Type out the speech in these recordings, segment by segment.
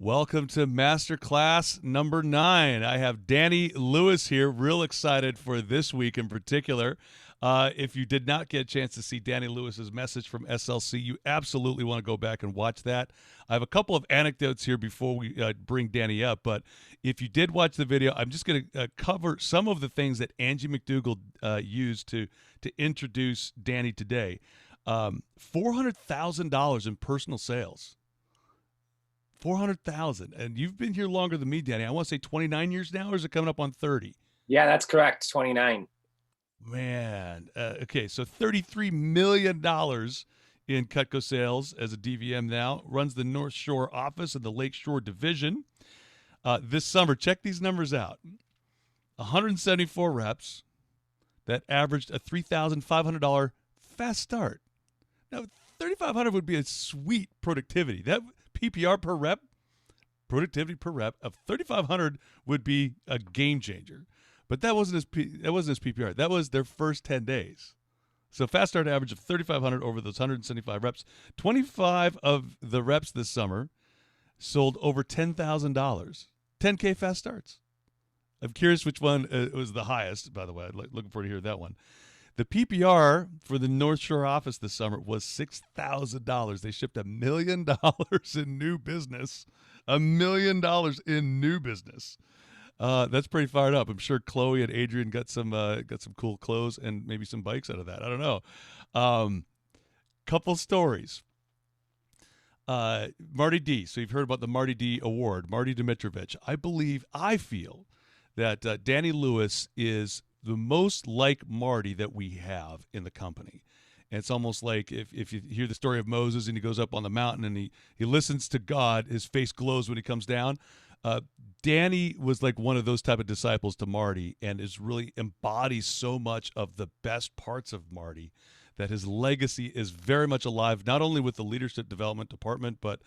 Welcome to Masterclass number 9. I have Danny Lewis here. Real excited for this week in particular. If you did not get a chance to see Danny Lewis's message from SLC, you absolutely want to go back and watch that. I have a couple of anecdotes here before we bring Danny up, but if you did watch the video, I'm just going to cover some of the things that Angie McDougall used to introduce Danny today. $400,000 in personal sales. 400,000. And you've been here longer than me, Danny. I want to say 29 years now, or is it coming up on 30? Yeah, that's correct. 29. Man. Okay, so $33 million in Cutco sales as a DVM now. Runs the North Shore office and the Lake Shore division. This summer, check these numbers out. 174 reps that averaged a $3,500 fast start. Now, 3,500 would be a sweet productivity. That PPR per rep, productivity per rep of 3,500 would be a game changer. But that wasn't his PPR. That was their first 10 days. So fast start average of 3,500 over those 175 reps. 25 of the reps this summer sold over $10,000. 10K fast starts. I'm curious which one was the highest, by the way. Looking forward to hear that one. The PPR for the North Shore office this summer was $6,000. They shipped $1 million in new business. $1 million in new business. That's pretty fired up. I'm sure Chloe and Adrian got some cool clothes and maybe some bikes out of that. I don't know. Couple stories. Marty D. So you've heard about the Marty D. Award. Marty Dimitrovich. I feel that Danny Lewis is the most like Marty that we have in the company. And it's almost like if you hear the story of Moses and he goes up on the mountain and he listens to God, his face glows when he comes down. Danny was like one of those type of disciples to Marty and is really embodies so much of the best parts of Marty that his legacy is very much alive, not only with the leadership development department, but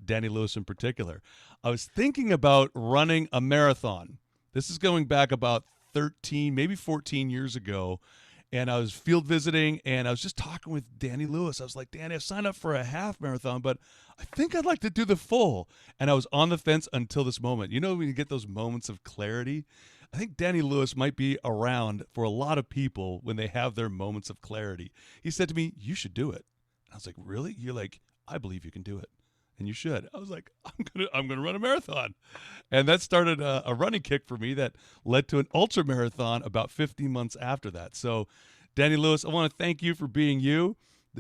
Danny Lewis in particular. I was thinking about running a marathon. This is going back about 13, maybe 14 years ago. And I was field visiting and I was just talking with Danny Lewis. I was like, Danny, I signed up for a half marathon, but I think I'd like to do the full. And I was on the fence until this moment. You know, when you get those moments of clarity, I think Danny Lewis might be around for a lot of people when they have their moments of clarity. He said to me, you should do it. And I was like, really? You're like, I believe you can do it. And you should. I was like, I'm gonna run a marathon, and that started a running kick for me that led to an ultra marathon about 15 months after that. So, Danny Lewis, I want to thank you for being you.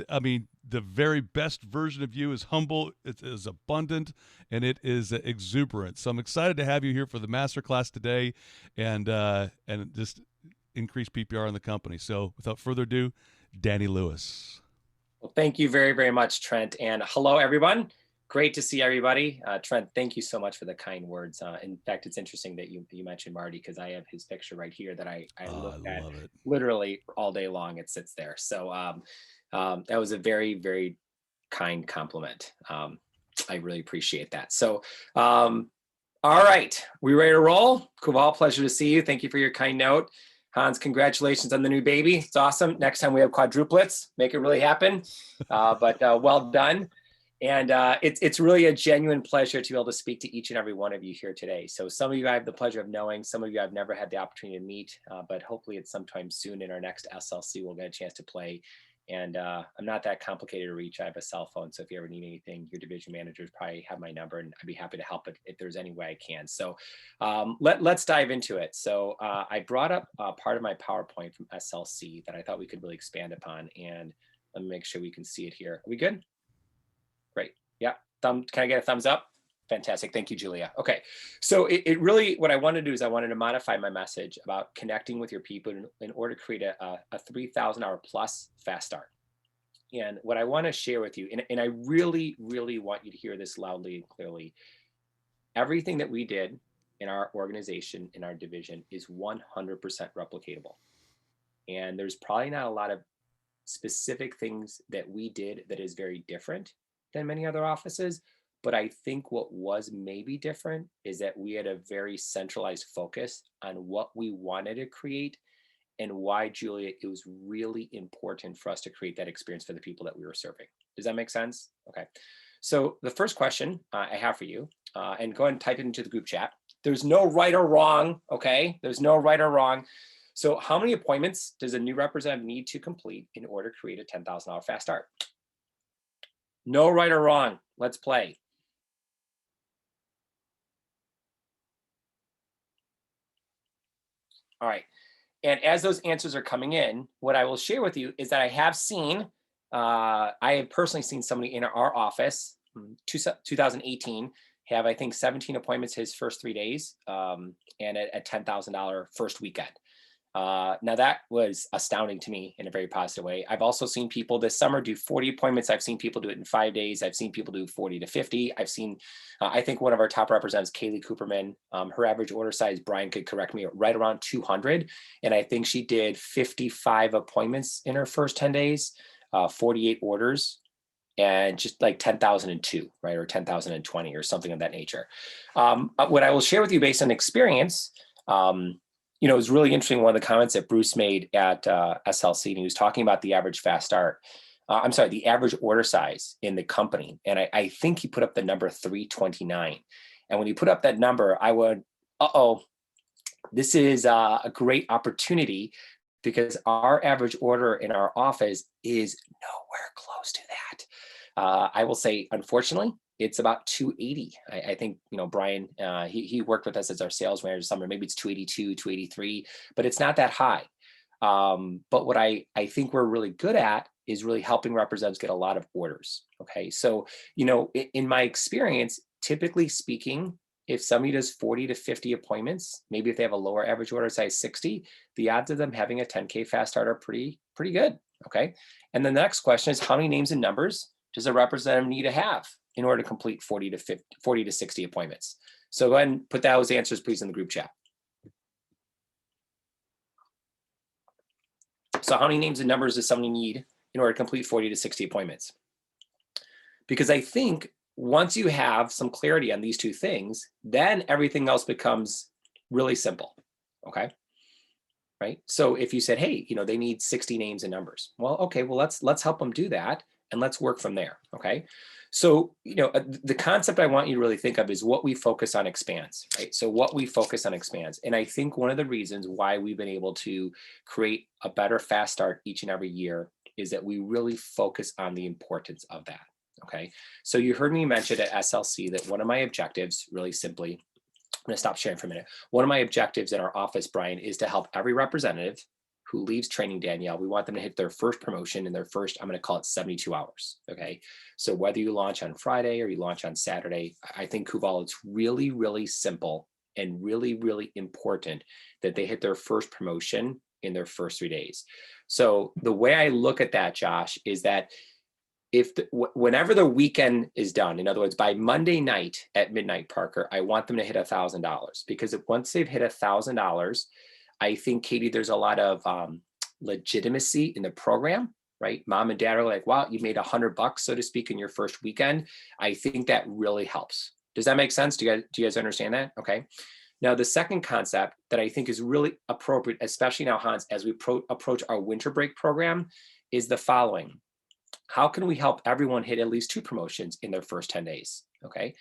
I mean, the very best version of you is humble, it is abundant, and it is exuberant. So I'm excited to have you here for the masterclass today, and just increase PPR in the company. So, without further ado, Danny Lewis. Well, thank you very, very much, Trent. And hello, everyone. Great to see everybody. Trent, thank you so much for the kind words. In fact, it's interesting that you mentioned Marty because I have his picture right here that I look at literally all day long. It sits there. So that was a very, very kind compliment. I really appreciate that. So, all right, we ready to roll? Kuval, pleasure to see you. Thank you for your kind note. Hans, congratulations on the new baby. It's awesome. Next time we have quadruplets, make it really happen. But well done. And it's really a genuine pleasure to be able to speak to each and every one of you here today. So some of you I have the pleasure of knowing, some of you I've never had the opportunity to meet, but hopefully it's sometime soon in our next SLC, we'll get a chance to play. And I'm not that complicated to reach. I have a cell phone. So if you ever need anything, your division managers probably have my number and I'd be happy to help if there's any way I can. So let's dive into it. So I brought up part of my PowerPoint from SLC that I thought we could really expand upon. And let me make sure we can see it here. Are we good? Great. Yeah. Can I get a thumbs up? Fantastic. Thank you, Julia. Okay. So it really, what I wanted to do is I wanted to modify my message about connecting with your people in order to create a 3,000 hour plus fast start. And what I want to share with you, and I really, really want you to hear this loudly and clearly, everything that we did in our organization, in our division is 100% replicatable. And there's probably not a lot of specific things that we did that is very different than many other offices. But I think what was maybe different is that we had a very centralized focus on what we wanted to create and why, Julia, it was really important for us to create that experience for the people that we were serving. Does that make sense? Okay. So the first question I have for you, and go ahead and type it into the group chat. There's no right or wrong, okay? There's no right or wrong. So how many appointments does a new representative need to complete in order to create a $10,000 fast start? No right or wrong. Let's play. All right. And as those answers are coming in, what I will share with you is that I have seen, I have personally seen somebody in our office, 2018, have, I think, 17 appointments his first 3 days, and a $10,000 first weekend. Now that was astounding to me in a very positive way. I've also seen people this summer do 40 appointments. I've seen people do it in 5 days. I've seen people do 40 to 50. I've seen, I think one of our top representatives, Kaylee Cooperman, her average order size, Brian could correct me, right around 200. And I think she did 55 appointments in her first 10 days, 48 orders, and just like 10,002, right? Or 10,020 or something of that nature. What I will share with you based on experience, it was really interesting. One of the comments that Bruce made at SLC, and he was talking about the average fast start. I'm sorry, the average order size in the company. And I think he put up the number 329. And when he put up that number, I went, this is a great opportunity, because our average order in our office is nowhere close to that. I will say, unfortunately, it's about 280. I think, Brian, he worked with us as our sales manager this summer. Maybe it's 282, 283, but it's not that high. But what I think we're really good at is really helping representatives get a lot of orders. Okay. So, in my experience, typically speaking, if somebody does 40 to 50 appointments, maybe if they have a lower average order size 60, the odds of them having a 10K fast start are pretty good. Okay. And then the next question is, how many names and numbers does a representative need to have in order to complete 40 to 60 appointments? So go ahead and put those answers, please, in the group chat. So how many names and numbers does somebody need in order to complete 40 to 60 appointments? Because I think once you have some clarity on these two things, then everything else becomes really simple. Okay. Right. So if you said, hey, they need 60 names and numbers. Well, okay, well, let's help them do that. And let's work from there. Okay. So, the concept I want you to really think of is what we focus on expands, right? So what we focus on expands. And I think one of the reasons why we've been able to create a better fast start each and every year is that we really focus on the importance of that. Okay. So you heard me mention at SLC that one of my objectives, really simply, I'm going to stop sharing for a minute. One of my objectives in our office, Brian, is to help every representative who leaves training, Danielle. We want them to hit their first promotion in their first, I'm going to call it 72 hours. Okay. So whether you launch on Friday or you launch on Saturday, I think, Kuval, it's really, really simple and really, really important that they hit their first promotion in their first 3 days. So the way I look at that, Josh, is that whenever the weekend is done, in other words, by Monday night at midnight, Parker, I want them to hit $1,000, because once they've hit $1,000, I think, Katie, there's a lot of legitimacy in the program, right? Mom and dad are like, wow, you made $100, so to speak, in your first weekend. I think that really helps. Does that make sense? Do you guys understand that? Okay. Now, the second concept that I think is really appropriate, especially now, Hans, as we approach our winter break program, is the following. How can we help everyone hit at least 2 promotions in their first 10 days? Okay.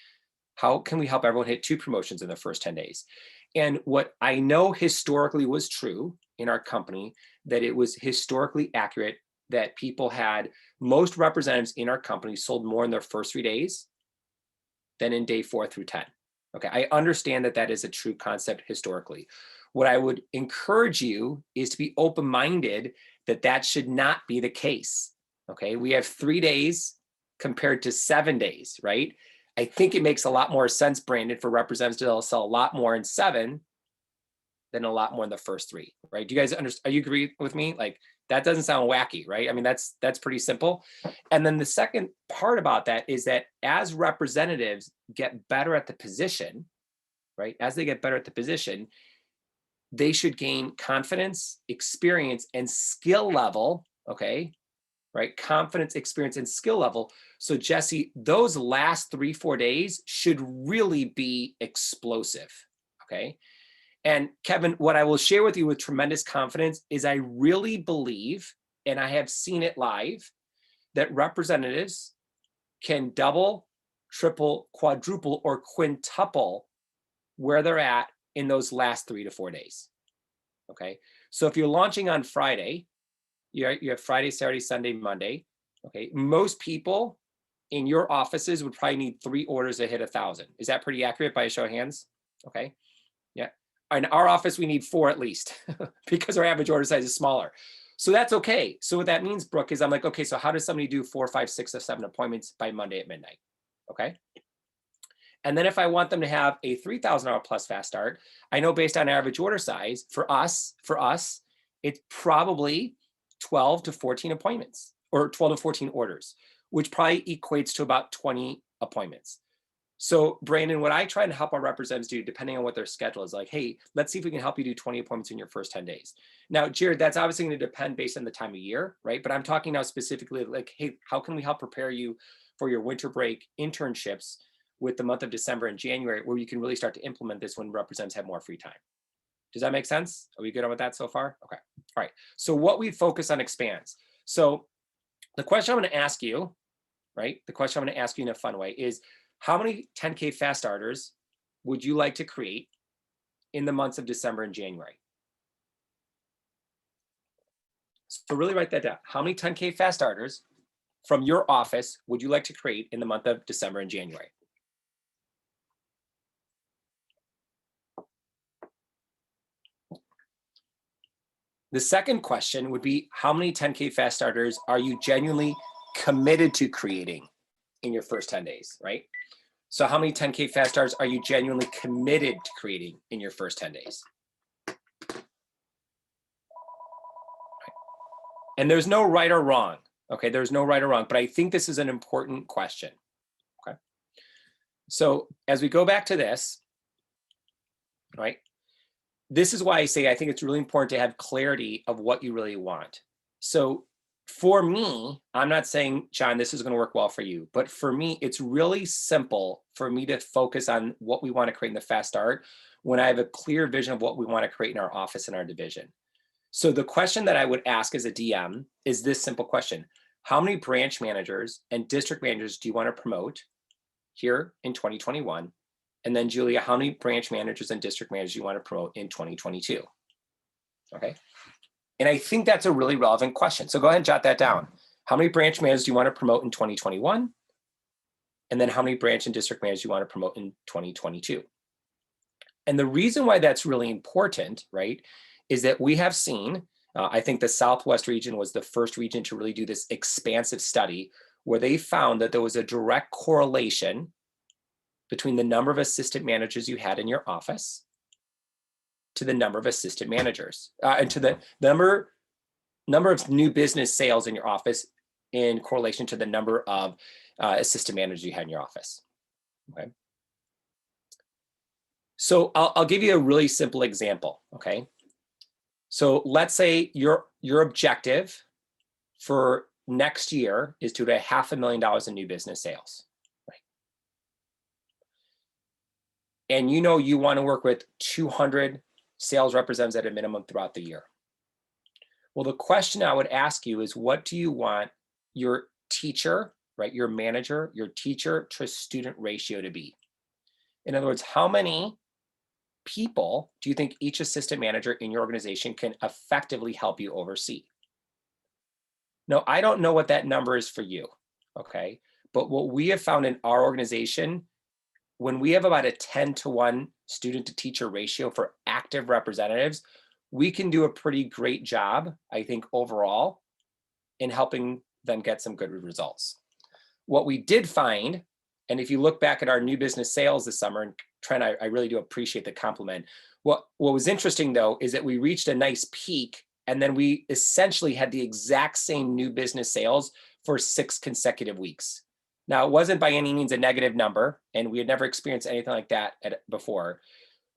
How can we help everyone hit 2 promotions in their first 10 days? And what I know historically was true in our company, that it was historically accurate that most representatives in our company sold more in their first 3 days than in day 4 through 10. Okay, I understand that that is a true concept historically. What I would encourage you is to be open-minded that that should not be the case. Okay, we have 3 days compared to 7 days, right? I think it makes a lot more sense, Brandon, for representatives to sell a lot more in 7 than a lot more in the first 3, right? Do you guys understand? Are you agree with me? Like, that doesn't sound wacky, right? I mean, that's pretty simple. And then the second part about that is that as representatives get better at the position, right? As they get better at the position, they should gain confidence, experience, and skill level, okay? Right? Confidence, experience, and skill level. So Jesse, those last 3-4 days should really be explosive. Okay. And Kevin, what I will share with you with tremendous confidence is I really believe, and I have seen it live, that representatives can double, triple, quadruple, or quintuple where they're at in those last 3 to 4 days. Okay, so if you're launching on Friday, you have Friday, Saturday, Sunday, Monday. Okay, most people in your offices would probably need 3 orders to hit 1,000. Is that pretty accurate by a show of hands? Okay, yeah. In our office, we need 4 at least because our average order size is smaller. So that's okay. So what that means, Brooke, is I'm like, okay, so how does somebody do 4, 5, 6, or 7 appointments by Monday at midnight? Okay. And then if I want them to have a $3,000 plus fast start, I know based on average order size for us, it's probably 12 to 14 appointments or 12 to 14 orders, which probably equates to about 20 appointments. So Brandon, what I try and help our representatives do, depending on what their schedule is, like, hey, let's see if we can help you do 20 appointments in your first 10 days. Now, Jared, that's obviously going to depend based on the time of year, right? But I'm talking now specifically like, hey, how can we help prepare you for your winter break internships with the month of December and January, where you can really start to implement this when representatives have more free time? Does that make sense? Are we good on with that so far? Okay. All right. So what we focus on expands. So the question I'm going to ask you, right? The question I'm going to ask you in a fun way is, how many 10K fast starters would you like to create in the months of December and January? So really write that down. How many 10K fast starters from your office would you like to create in the month of December and January? The second question would be, how many 10K fast starters are you genuinely committed to creating in your first 10 days, right? So how many 10K fast starters are you genuinely committed to creating in your first 10 days? And there's no right or wrong, okay? There's no right or wrong, but I think this is an important question, okay? So as we go back to this, right? This is why I say I think it's really important to have clarity of what you really want. So for me, I'm not saying, John, this is going to work well for you, but for me, it's really simple for me to focus on what we want to create in the fast start when I have a clear vision of what we want to create in our office and our division. So the question that I would ask as a DM is this simple question: how many branch managers and district managers do you want to promote here in 2021? And then Julia, how many branch managers and district managers do you want to promote in 2022? Okay. And I think that's a really relevant question. So go ahead and jot that down. How many branch managers do you want to promote in 2021? And then how many branch and district managers do you want to promote in 2022? And the reason why that's really important, right, is that we have seen, I think the Southwest region was the first region to really do this expansive study where they found that there was a direct correlation between the number of assistant managers you had in your office to the number of assistant managers and to the number of new business sales in your office in correlation to the number of assistant managers you had in your office. Okay. So I'll give you a really simple example. Okay. So let's say your objective for next year is to do $500,000 in new business sales. And you know you want to work with 200 sales representatives at a minimum throughout the year. Well, the question I would ask you is, what do you want your teacher, right, your manager, your teacher to student ratio to be? In other words, how many people do you think each assistant manager in your organization can effectively help you oversee? Now, I don't know what that number is for you, okay? But what we have found in our organization, when we have about a 10-to-1 student to teacher ratio for active representatives, we can do a pretty great job, I think, overall in helping them get some good results. What we did find, and if you look back at our new business sales this summer, and Trent, I really do appreciate the compliment. What was interesting though, is that we reached a nice peak and then we essentially had the exact same new business sales for 6 consecutive weeks. Now, it wasn't by any means a negative number, and we had never experienced anything like that before.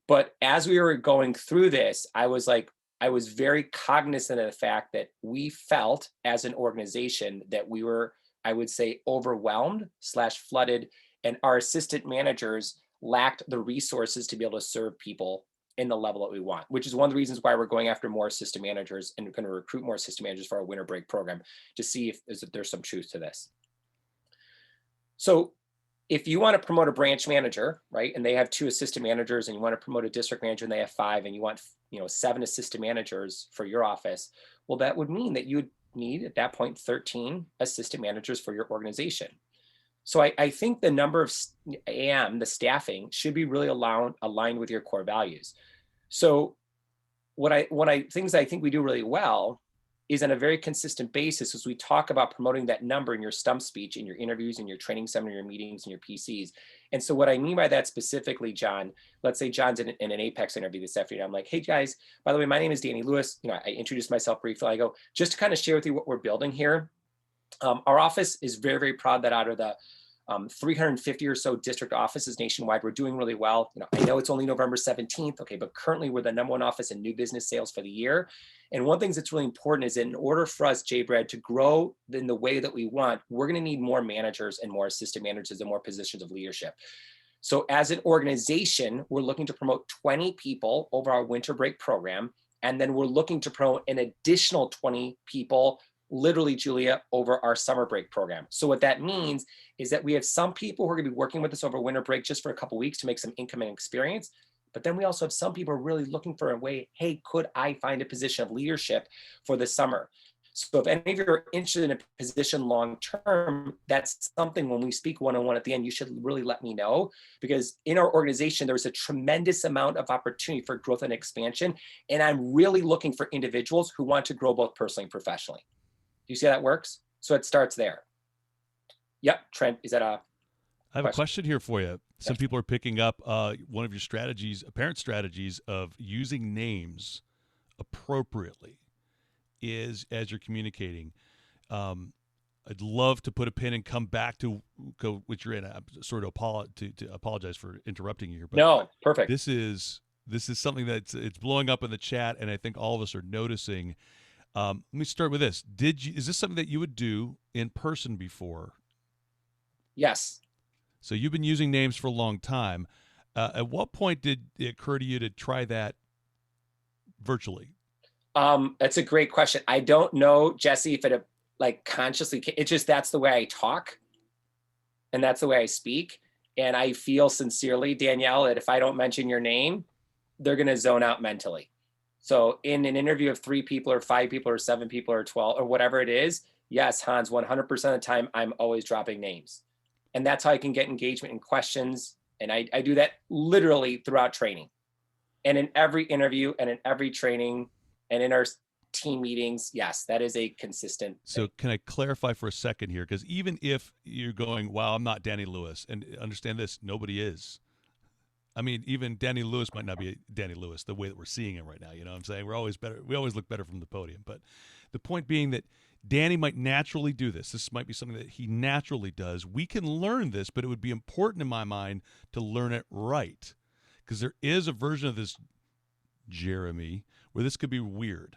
But as we were going through this, I was very cognizant of the fact that we felt as an organization that we were, I would say, overwhelmed / flooded, and our assistant managers lacked the resources to be able to serve people in the level that we want, which is one of the reasons why we're going after more assistant managers and going to recruit more assistant managers for our winter break program to see if there's some truth to this. So if you want to promote a branch manager, right, and they have 2 assistant managers, and you want to promote a district manager and they have 5, and you want 7 assistant managers for your office, well, that would mean that you would need at that point 13 assistant managers for your organization. So I think the number of the staffing should be really aligned with your core values. So things I think we do really well is on a very consistent basis as we talk about promoting that number in your stump speech, in your interviews, in your training seminar, your meetings, and your PCs. And so what I mean by that specifically, John, let's say John's in an Apex interview this afternoon. I'm like, hey guys, by the way, my name is Danny Lewis. I introduced myself briefly. I go, just to kind of share with you what we're building here. Our office is very, very proud that out of the 350 or so district offices nationwide, we're doing really well. I know it's only November 17th, okay, but currently we're the #1 office in new business sales for the year. And one thing that's really important is that in order for us, Brad, to grow in the way that we want, we're going to need more managers and more assistant managers and more positions of leadership. So as an organization, we're looking to promote 20 people over our winter break program. And then we're looking to promote an additional 20 people, literally, Julia, over our summer break program. So what that means is that we have some people who are going to be working with us over winter break just for a couple of weeks to make some income and experience. But then we also have some people really looking for a way, hey, could I find a position of leadership for the summer? So if any of you are interested in a position long-term, that's something when we speak one-on-one at the end, you should really let me know, because in our organization, there's a tremendous amount of opportunity for growth and expansion. And I'm really looking for individuals who want to grow both personally and professionally. Do you see how that works? So it starts there. Yep, Trent, is that a I have a question here for you. Some people are picking up one of your strategies, apparent strategies of using names appropriately is as you're communicating. I'd love to put a pin and come back to go which you're in. I'm sort of to apologize for interrupting you here, but no, perfect. This is something that's it's blowing up in the chat, and I think all of us are noticing. Let me start with this. Is this something that you would do in person before? Yes. So you've been using names for a long time. At what point did it occur to you to try that virtually? That's a great question. I don't know, Jesse, if it like consciously, it's just that's the way I talk and that's the way I speak. And I feel sincerely, Danielle, that if I don't mention your name, they're going to zone out mentally. So in an interview of 3 people or 5 people or 7 people or 12 or whatever it is, yes, Hans, 100% of the time, I'm always dropping names. And that's how I can get engagement and questions. And I do that literally throughout training and in every interview and in every training and in our team meetings. Yes, that is a consistent So thing. can I clarify for a second here? Because even if you're going, wow, I'm not Danny Lewis, and understand this, nobody is. I mean, even Danny Lewis might not be Danny Lewis the way that we're seeing him right now. You know what I'm saying? We're always better. We always look better from the podium. But the point being that Danny might naturally do this. This might be something that he naturally does. We can learn this, but it would be important in my mind to learn it right. Because there is a version of this, Jeremy, where this could be weird.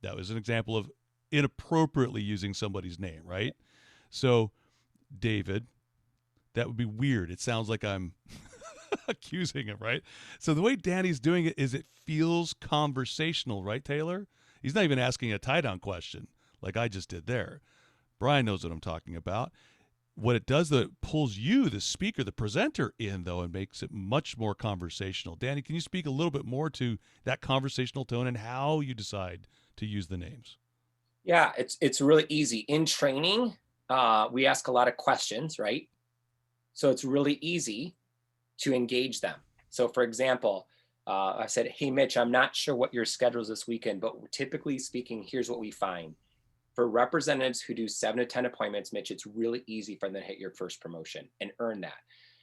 That was an example of inappropriately using somebody's name, right? So, David, that would be weird. It sounds like I'm accusing him, right? So the way Danny's doing it is it feels conversational, right, Taylor? He's not even asking a tie-down question like I just did there. Brian knows what I'm talking about. What it does, though, it pulls you, the speaker, the presenter, in, though, and makes it much more conversational. Danny, can you speak a little bit more to that conversational tone and how you decide to use the names? Yeah, it's really easy. In training, we ask a lot of questions, right? So it's really easy to engage them. So for example, I said, hey, Mitch, I'm not sure what your schedule is this weekend, but typically speaking, here's what we find. For representatives who do 7 to 10 appointments, Mitch, it's really easy for them to hit your first promotion and earn that.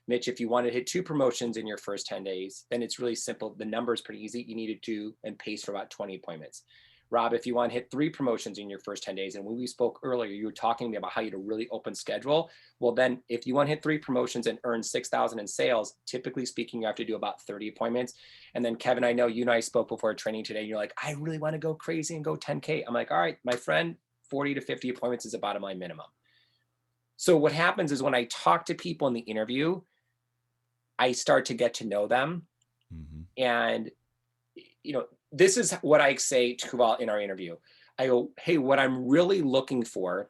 Mitch, if you want to hit 2 promotions in your first 10 days, then it's really simple. The number is pretty easy. You need to do and pace for about 20 appointments. Rob, if you want to hit 3 promotions in your first 10 days, and when we spoke earlier, you were talking to me about how you had a really open schedule. Well, then if you want to hit 3 promotions and earn 6,000 in sales, typically speaking, you have to do about 30 appointments. And then Kevin, I know you and I spoke before training today. And you're like, I really want to go crazy and go 10K. I'm like, all right, my friend, 40 to 50 appointments is a bottom line minimum. So what happens is when I talk to people in the interview, I start to get to know them. Mm-hmm. And, this is what I say to in our interview. I go, hey, what I'm really looking for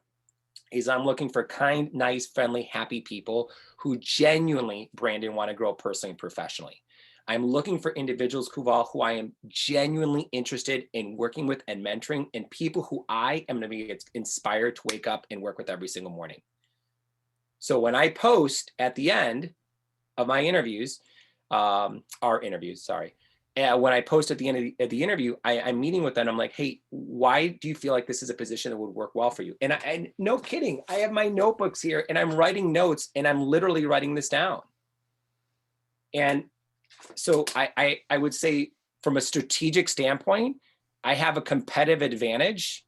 is I'm looking for kind, nice, friendly, happy people who genuinely, Brandon, want to grow personally and professionally. I'm looking for individuals who I am genuinely interested in working with and mentoring, and people who I am going to be inspired to wake up and work with every single morning. So when I post at the end of my interviews, our interviews, sorry, when I post at the end of the interview, I'm meeting with them. I'm like, hey, why do you feel like this is a position that would work well for you? And no kidding, I have my notebooks here and I'm writing notes and I'm literally writing this down. And so I would say from a strategic standpoint, I have a competitive advantage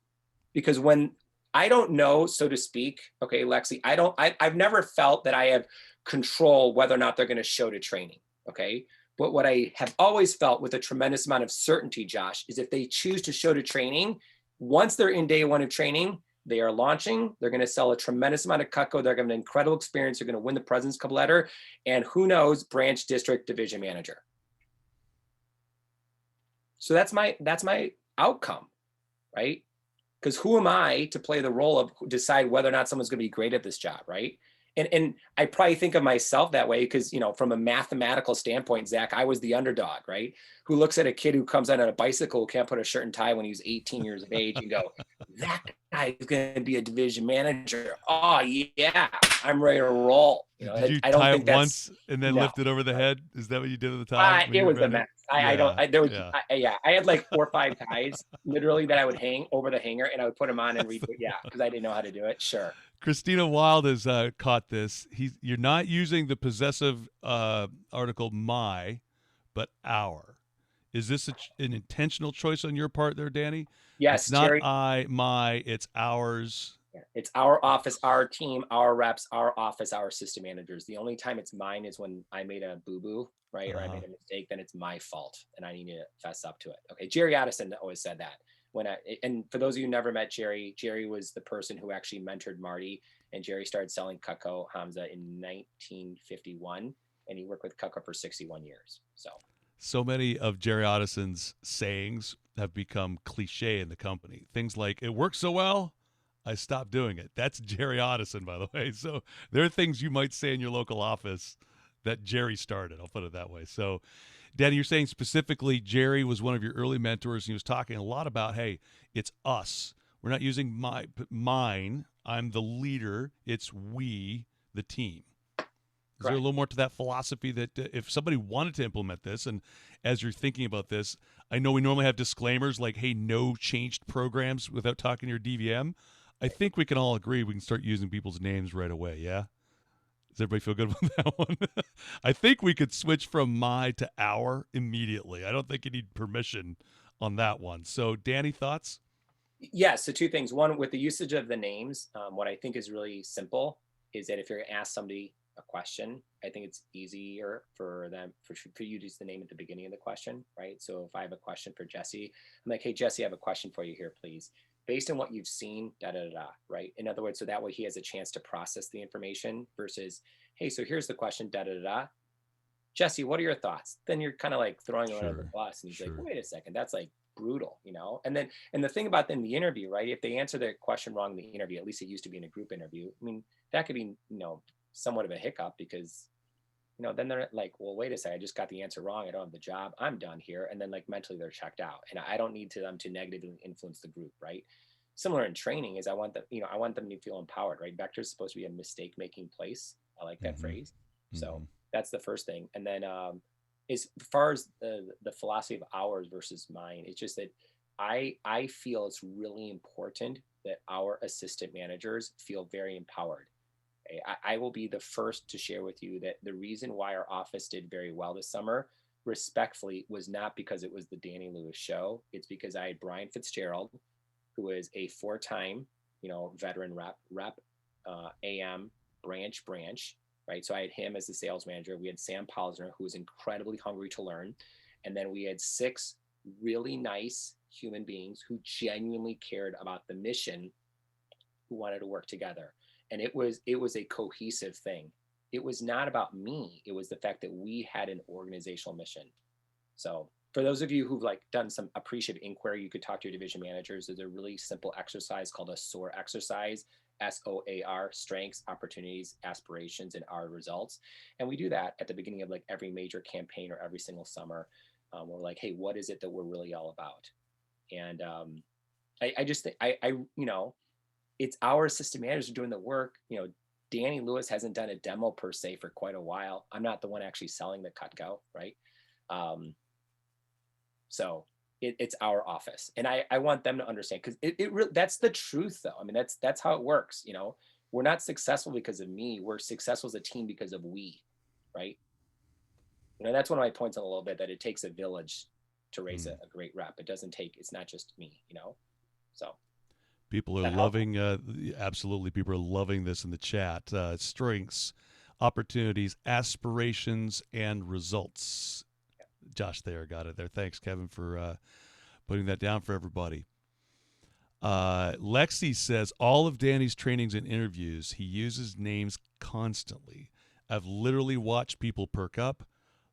because when I don't know, so to speak, okay, Lexi, I've never felt that I have control whether or not they're going to show to training. Okay. But what I have always felt with a tremendous amount of certainty, Josh, is if they choose to show to training, once they're in day one of training, they are launching, they're going to sell a tremendous amount of Cutco. They're going to have an incredible experience. They're going to win the President's Cup letter. And who knows, branch, district, division manager. So that's my outcome, right? Because who am I to play the role of decide whether or not someone's going to be great at this job, right? And I probably think of myself that way because, from a mathematical standpoint, Zach, I was the underdog, right? Who looks at a kid who comes out on a bicycle, who can't put a shirt and tie when he was 18 years of age and go, that guy is going to be a division manager. Oh, yeah, I'm ready to roll. Did you I don't tie it think that's, once and then no. lift it over the head? Is that what you did at the time? It was a mess. There was, Yeah. I had like 4 or 5 ties literally that I would hang over the hanger and I would put them on and read. Yeah, because I didn't know how to do it. Sure. Christina Wild has caught this. You're not using the possessive article my, but our. Is this an intentional choice on your part there, Danny? Yes, It's not Jerry. I, my, it's ours. It's our office, our team, our reps, our office, our system managers. The only time it's mine is when I made a boo-boo, right? Or I made a mistake, then it's my fault and I need to fess up to it. Okay. Jerry Addison always said that. And for those of you who never met Jerry, Jerry was the person who actually mentored Marty, and Jerry started selling Cutco Hamza in 1951, and he worked with Cutco for 61 years. So many of Jerry Addison's sayings have become cliche in the company. Things like, it works so well, I stopped doing it. That's Jerry Addison, by the way. So there are things you might say in your local office that Jerry started. I'll put it that way. So, Danny, you're saying specifically Jerry was one of your early mentors. He was talking a lot about, hey, it's us. We're not using mine. I'm the leader. It's we, the team. Is there a little more to that philosophy that if somebody wanted to implement this, and as you're thinking about this, I know we normally have disclaimers like, hey, no changed programs without talking to your DVM. I think we can all agree we can start using people's names right away, yeah? Does everybody feel good with that one? I think we could switch from my to our immediately. I don't think you need permission on that one. So, Danny, thoughts? Yeah, so 2 things. One, with the usage of the names, what I think is really simple is that if you're going to ask somebody a question, I think it's easier for you to use the name at the beginning of the question, right? So if I have a question for Jesse, I'm like, hey, Jesse, I have a question for you here, please. Based on what you've seen, right? In other words, so that way he has a chance to process the information versus, hey, so here's the question, Jesse, what are your thoughts? Then you're kind of like throwing him under the bus, and he's like, wait a second, that's like brutal, And the thing about then the interview, right? If they answer the question wrong in the interview, at least it used to be in a group interview. I mean, that could be, somewhat of a hiccup because, then they're like, well, wait a second, I just got the answer wrong. I don't have the job. I'm done here. And then like mentally they're checked out, and I don't need them to negatively influence the group, right? Similar in training is I want them to feel empowered, right? Vector is supposed to be a mistake-making place. I like that phrase. So that's the first thing. And then as far as the philosophy of ours versus mine, it's just that I feel it's really important that our assistant managers feel very empowered. I will be the first to share with you that the reason why our office did very well this summer, respectfully, was not because it was the Danny Lewis show. It's because I had Brian Fitzgerald, who is a 4-time, veteran rep, AM branch, right? So I had him as the sales manager. We had Sam Posner, who was incredibly hungry to learn. And then we had 6 really nice human beings who genuinely cared about the mission, who wanted to work together. And it was a cohesive thing. It was not about me. It was the fact that we had an organizational mission. So for those of you who've like done some appreciative inquiry, you could talk to your division managers. There's a really simple exercise called a SOAR exercise, SOAR, strengths, opportunities, aspirations, and our results. And we do that at the beginning of like every major campaign or every single summer. We're like, hey, what is it that we're really all about? And I just think it's our assistant managers doing the work. Danny Lewis hasn't done a demo per se for quite a while. I'm not the one actually selling the Cutco, right? So it's our office, and I want them to understand, because it really, that's the truth though. I mean, that's how it works. We're not successful because of me. We're successful as a team because of we, right? That's one of my points in a little bit, that it takes a village to raise a great rep. It's not just me, so. People are loving, absolutely. People are loving this in the chat. Strengths, opportunities, aspirations, and results. Yeah. Josh there got it there. Thanks, Kevin, for putting that down for everybody. Lexi says all of Danny's trainings and interviews, he uses names constantly. I've literally watched people perk up,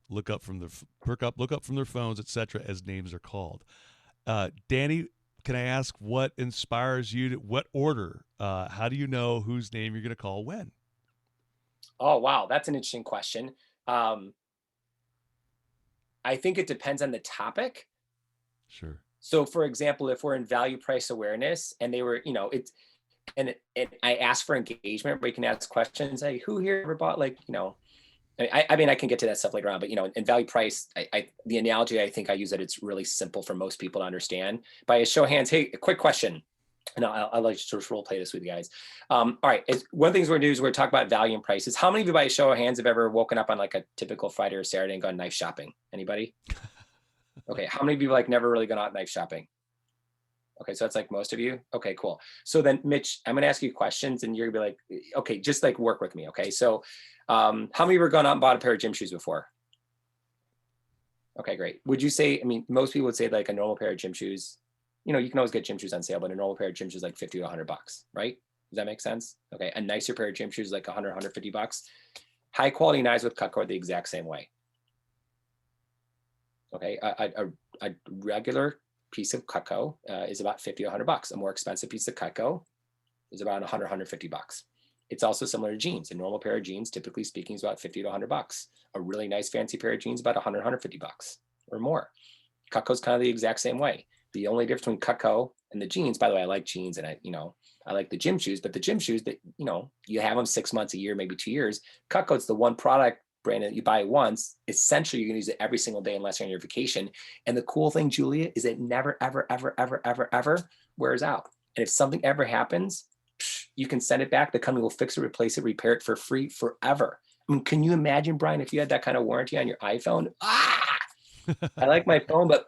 look up from their phones, etc., as names are called. Danny, can I ask what inspires you to, what order? How do you know whose name you're going to call when? Oh, wow. That's an interesting question. I think it depends on the topic. Sure. So for example, if we're in value price awareness and they were, and I ask for engagement, where you can ask questions, hey, who here ever bought, like, I mean, I can get to that stuff later on, but in value price, the analogy I think I use, that it's really simple for most people to understand. By a show of hands, hey, a quick question, and I'll like to just role play this with you guys. All right, one of the things we're gonna do is we're gonna talk about value and prices. How many of you, by a show of hands, have ever woken up on like a typical Friday or Saturday and gone knife shopping? Anybody? Okay, how many of you like never really gone out knife shopping? Okay, so that's like most of you. Okay, cool. So then, Mitch, I'm gonna ask you questions, and you're gonna be like, okay, just like work with me. Okay, so how many of you have gone out and bought a pair of gym shoes before? Okay, great. Would you say, I mean, most people would say like a normal pair of gym shoes, you can always get gym shoes on sale, but a normal pair of gym shoes is like 50 to 100 bucks, right? Does that make sense? Okay, a nicer pair of gym shoes is like 100, 150 bucks. High quality knives with Cutco are the exact same way. Okay, a regular piece of Cutco is about 50 to 100 bucks. A more expensive piece of Cutco is about 100, 150 bucks. It's also similar to jeans. A normal pair of jeans, typically speaking, is about 50 to 100 bucks. A really nice fancy pair of jeans, about 100, 150 bucks or more. Cutco's kind of the exact same way. The only difference between Cutco and the jeans, by the way, I like jeans, and I like the gym shoes, but the gym shoes that, you have them 6 months, a year, maybe 2 years. Cutco's the one product brand that you buy once. Essentially, you're gonna use it every single day unless you're on your vacation. And the cool thing, Julia, is it never, ever, ever, ever, ever, ever wears out. And if something ever happens, you can send it back. The company will fix it, replace it, repair it for free forever. I mean, can you imagine, Brian, if you had that kind of warranty on your iPhone? I like my phone, but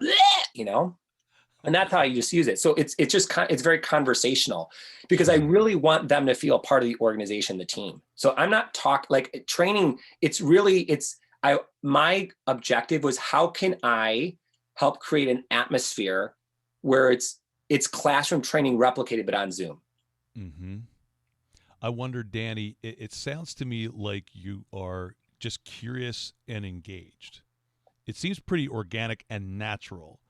and that's how you just use it. So it's very conversational, because I really want them to feel part of the organization, the team. So I'm not like training. My objective was, how can I help create an atmosphere where it's classroom training replicated, but on Zoom. Mm-hmm. I wonder, Danny, it sounds to me like you are just curious and engaged. It seems pretty organic and natural.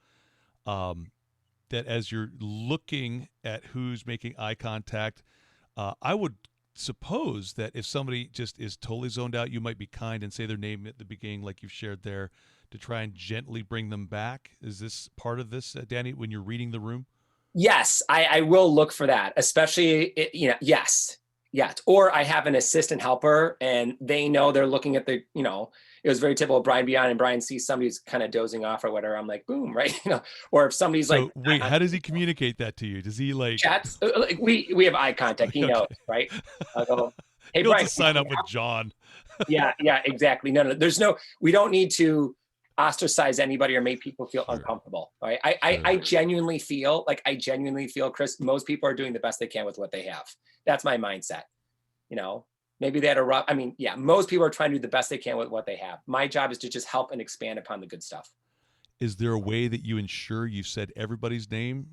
That as you're looking at who's making eye contact, I would suppose that if somebody just is totally zoned out, you might be kind and say their name at the beginning, like you've shared there, to try and gently bring them back. Is this part of this, Danny, when you're reading the room? Yes, I will look for that, especially, yes. Or I have an assistant helper, and they know they're looking at the, it was very typical of Brian Beyond, and Brian sees somebody's kind of dozing off or whatever. I'm like, boom, right? Or if somebody's so, like, wait, how does he communicate that to you? Does he like chats? Like we have eye contact. He knows, right? I'll go, hey, you don't Brian, just sign up with John. yeah, exactly. No, we don't need to ostracize anybody or make people feel uncomfortable. Right? I genuinely feel, Chris, most people are doing the best they can with what they have. That's my mindset. Maybe they had a rough, most people are trying to do the best they can with what they have. My job is to just help and expand upon the good stuff. Is there a way that you ensure you've said everybody's name,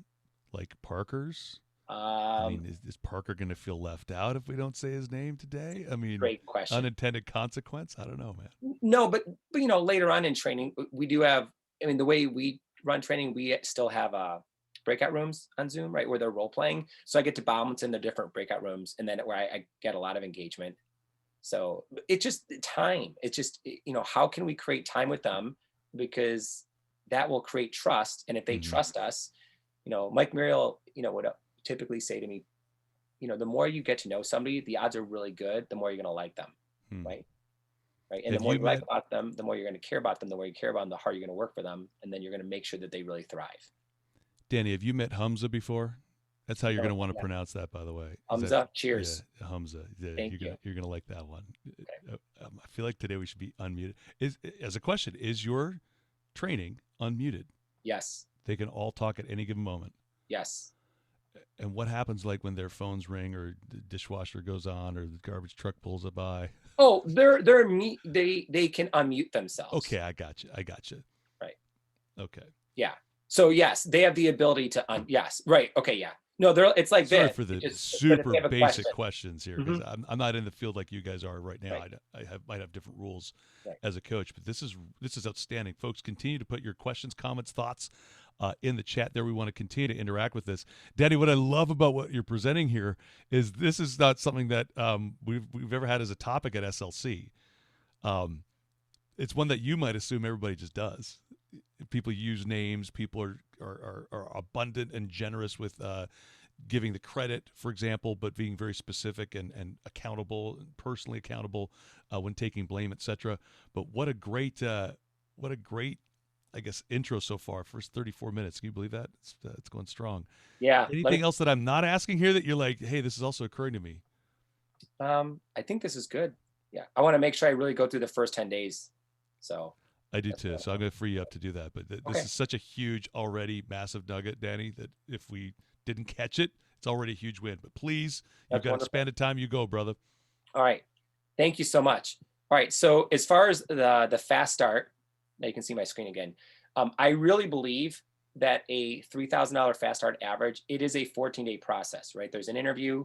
like Parker's? I mean, is Parker going to feel left out if we don't say his name today? I mean, great question. Unintended consequence? I don't know, man. No, but later on in training, we do have, the way we run training, we still have breakout rooms on Zoom, right, where they're role playing. So I get to bounce in the different breakout rooms, and then where I get a lot of engagement. So it's just time. It's just, how can we create time with them? Because that will create trust. And if they trust us, Mike Muriel, would typically say to me, the more you get to know somebody, the odds are really good, the more you're going to like them. Right. Right. And Have the more you you like met about them, the more you're going to care about them. The more you care about them, the harder you're going to work for them. And then you're going to make sure that they really thrive. Danny? Have you met Hamza before? That's how you're going So, to want to yeah. pronounce that, by the way. Is that Hamza, cheers. yeah, Hamza? Yeah, Thank you. you're gonna like that one. Okay. I feel like today we should be unmuted. Is as a question, is your training unmuted? Yes. They can all talk at any given moment. Yes. And what happens like when their phones ring or the dishwasher goes on or the garbage truck pulls it by? Oh, they can unmute themselves. Okay, I got you. Right. Okay. Yeah. So yes, they have the ability to yes. Right. Okay. Yeah. No, it's like Sorry this. for the but super if they have a basic question. questions here because I'm not in the field like you guys are right now. Right. I might have different rules Right. as a coach, but this is outstanding, folks. Continue to put your questions, comments, thoughts in the chat there. We want to continue to interact with this. Danny, what I love about what you're presenting here is this is not something that we've ever had as a topic at SLC. It's one that you might assume everybody just does. People use names. People are abundant and generous with giving the credit, for example, but being very specific and accountable, personally accountable when taking blame, etc. But what a great, I guess, intro so far. First 34 minutes. Can you believe that? It's going strong. Yeah. Anything else that I'm not asking here that you're like, hey, this is also occurring to me? I think this is good. Yeah. I want to make sure I really go through the first 10 days. So I do too. So I'm going to free you up to do that. But this is such a huge, already massive nugget, Danny, that if we didn't catch it, it's already a huge win. But please, you've got expanded time. You go, brother. All right. Thank you so much. All right. So as far as the fast start, now you can see my screen again. I really believe that a $3,000 fast start average, it is a 14-day process, right? There's an interview.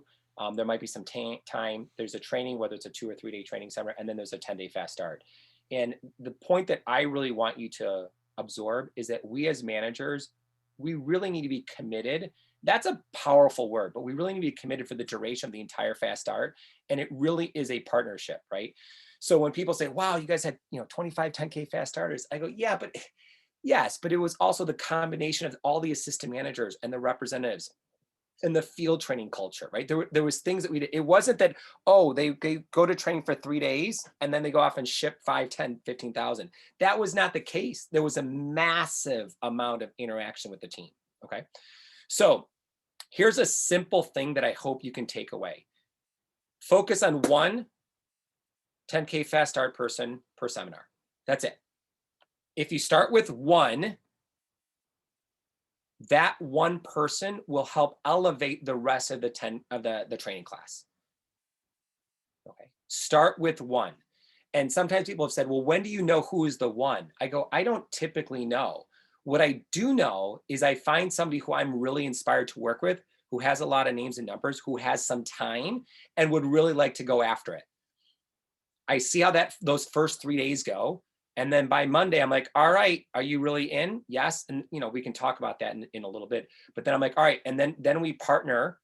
There might be some time. There's a training, whether it's a 2 or 3 day training seminar, and then there's a 10-day fast start. And the point that I really want you to absorb is that we as managers, we really need to be committed. That's a powerful word, but we really need to be committed for the duration of the entire fast start. And it really is a partnership, right? So when people say, wow, you guys had 25 10K fast starters, I go, yeah, but yes, but it was also the combination of all the assistant managers and the representatives and the field training culture, right? There was things that we did. It wasn't that, they go to training for 3 days and then they go off and ship 5, 10, 15,000. That was not the case. There was a massive amount of interaction with the team. Okay. So here's a simple thing that I hope you can take away. Focus on one 10K fast start person per seminar. That's it. If you start with one, that one person will help elevate the rest of the the training class. Okay. Start with one. And sometimes people have said, well, when do you know who is the one? I go, I don't typically know. What I do know is I find somebody who I'm really inspired to work with, who has a lot of names and numbers, who has some time and would really like to go after it. I see how those first 3 days go. And then by Monday, I'm like, all right, are you really in? Yes. And we can talk about that in a little bit. But then I'm like, all right. And then we partner.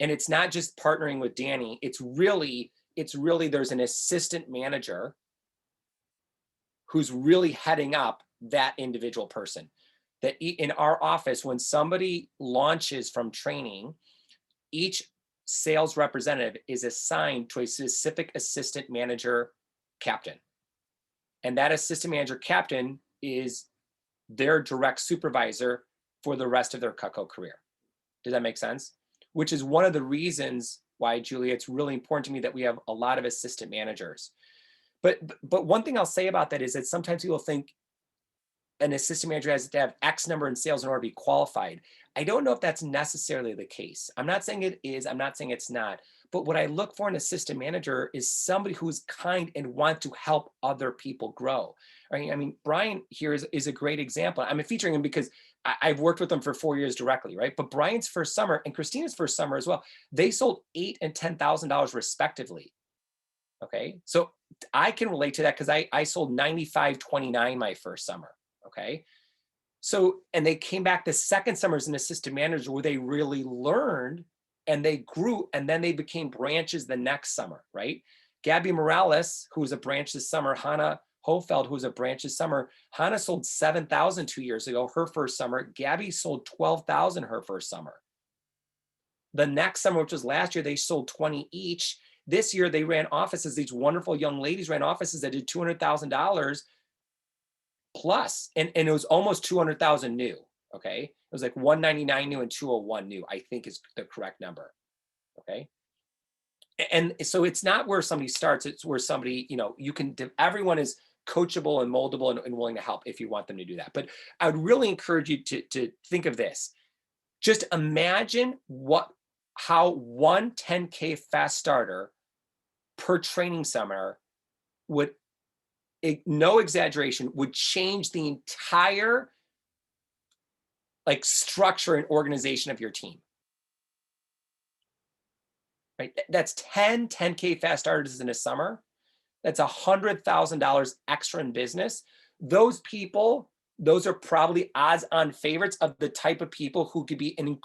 And it's not just partnering with Danny. It's really there's an assistant manager who's really heading up that individual person. That in our office, when somebody launches from training, each sales representative is assigned to a specific assistant manager captain. And that assistant manager captain is their direct supervisor for the rest of their Cutco career. Does that make sense? Which is one of the reasons why, Julia, it's really important to me that we have a lot of assistant managers. But one thing I'll say about that is that sometimes people think an assistant manager has to have X number in sales in order to be qualified. I don't know if that's necessarily the case. I'm not saying it is. I'm not saying it's not. But what I look for in an assistant manager is somebody who's kind and want to help other people grow. Right? I mean, Brian here is a great example. I'm featuring him because I've worked with him for 4 years directly, right? But Brian's first summer and Christina's first summer as well, they sold $8,000 and $10,000 respectively. Okay, so I can relate to that because I sold 95.29 my first summer. Okay, So, and they came back the second summer as an assistant manager where they really learned and they grew, and then they became branches the next summer, right? Gabby Morales, who was a branch this summer, Hannah Hofeld, who was a branch this summer. Hannah sold 7,000 2 years ago, her first summer. Gabby sold 12,000 her first summer. The next summer, which was last year, they sold 20 each. This year, they ran offices. These wonderful young ladies ran offices that did $200,000 plus, and it was almost 200,000 new. Okay, it was like 199 new and 201 new, I think is the correct number. Okay, and so it's not where somebody starts; it's where somebody, you can. Everyone is coachable and moldable and willing to help if you want them to do that. But I would really encourage you to think of this. Just imagine how one 10K fast starter per training seminar would, no exaggeration, would change the entire structure and organization of your team. Right? That's 10K fast starters in a summer. That's $100,000 extra in business. Those people, those are probably odds-on favorites of the type of people who could be an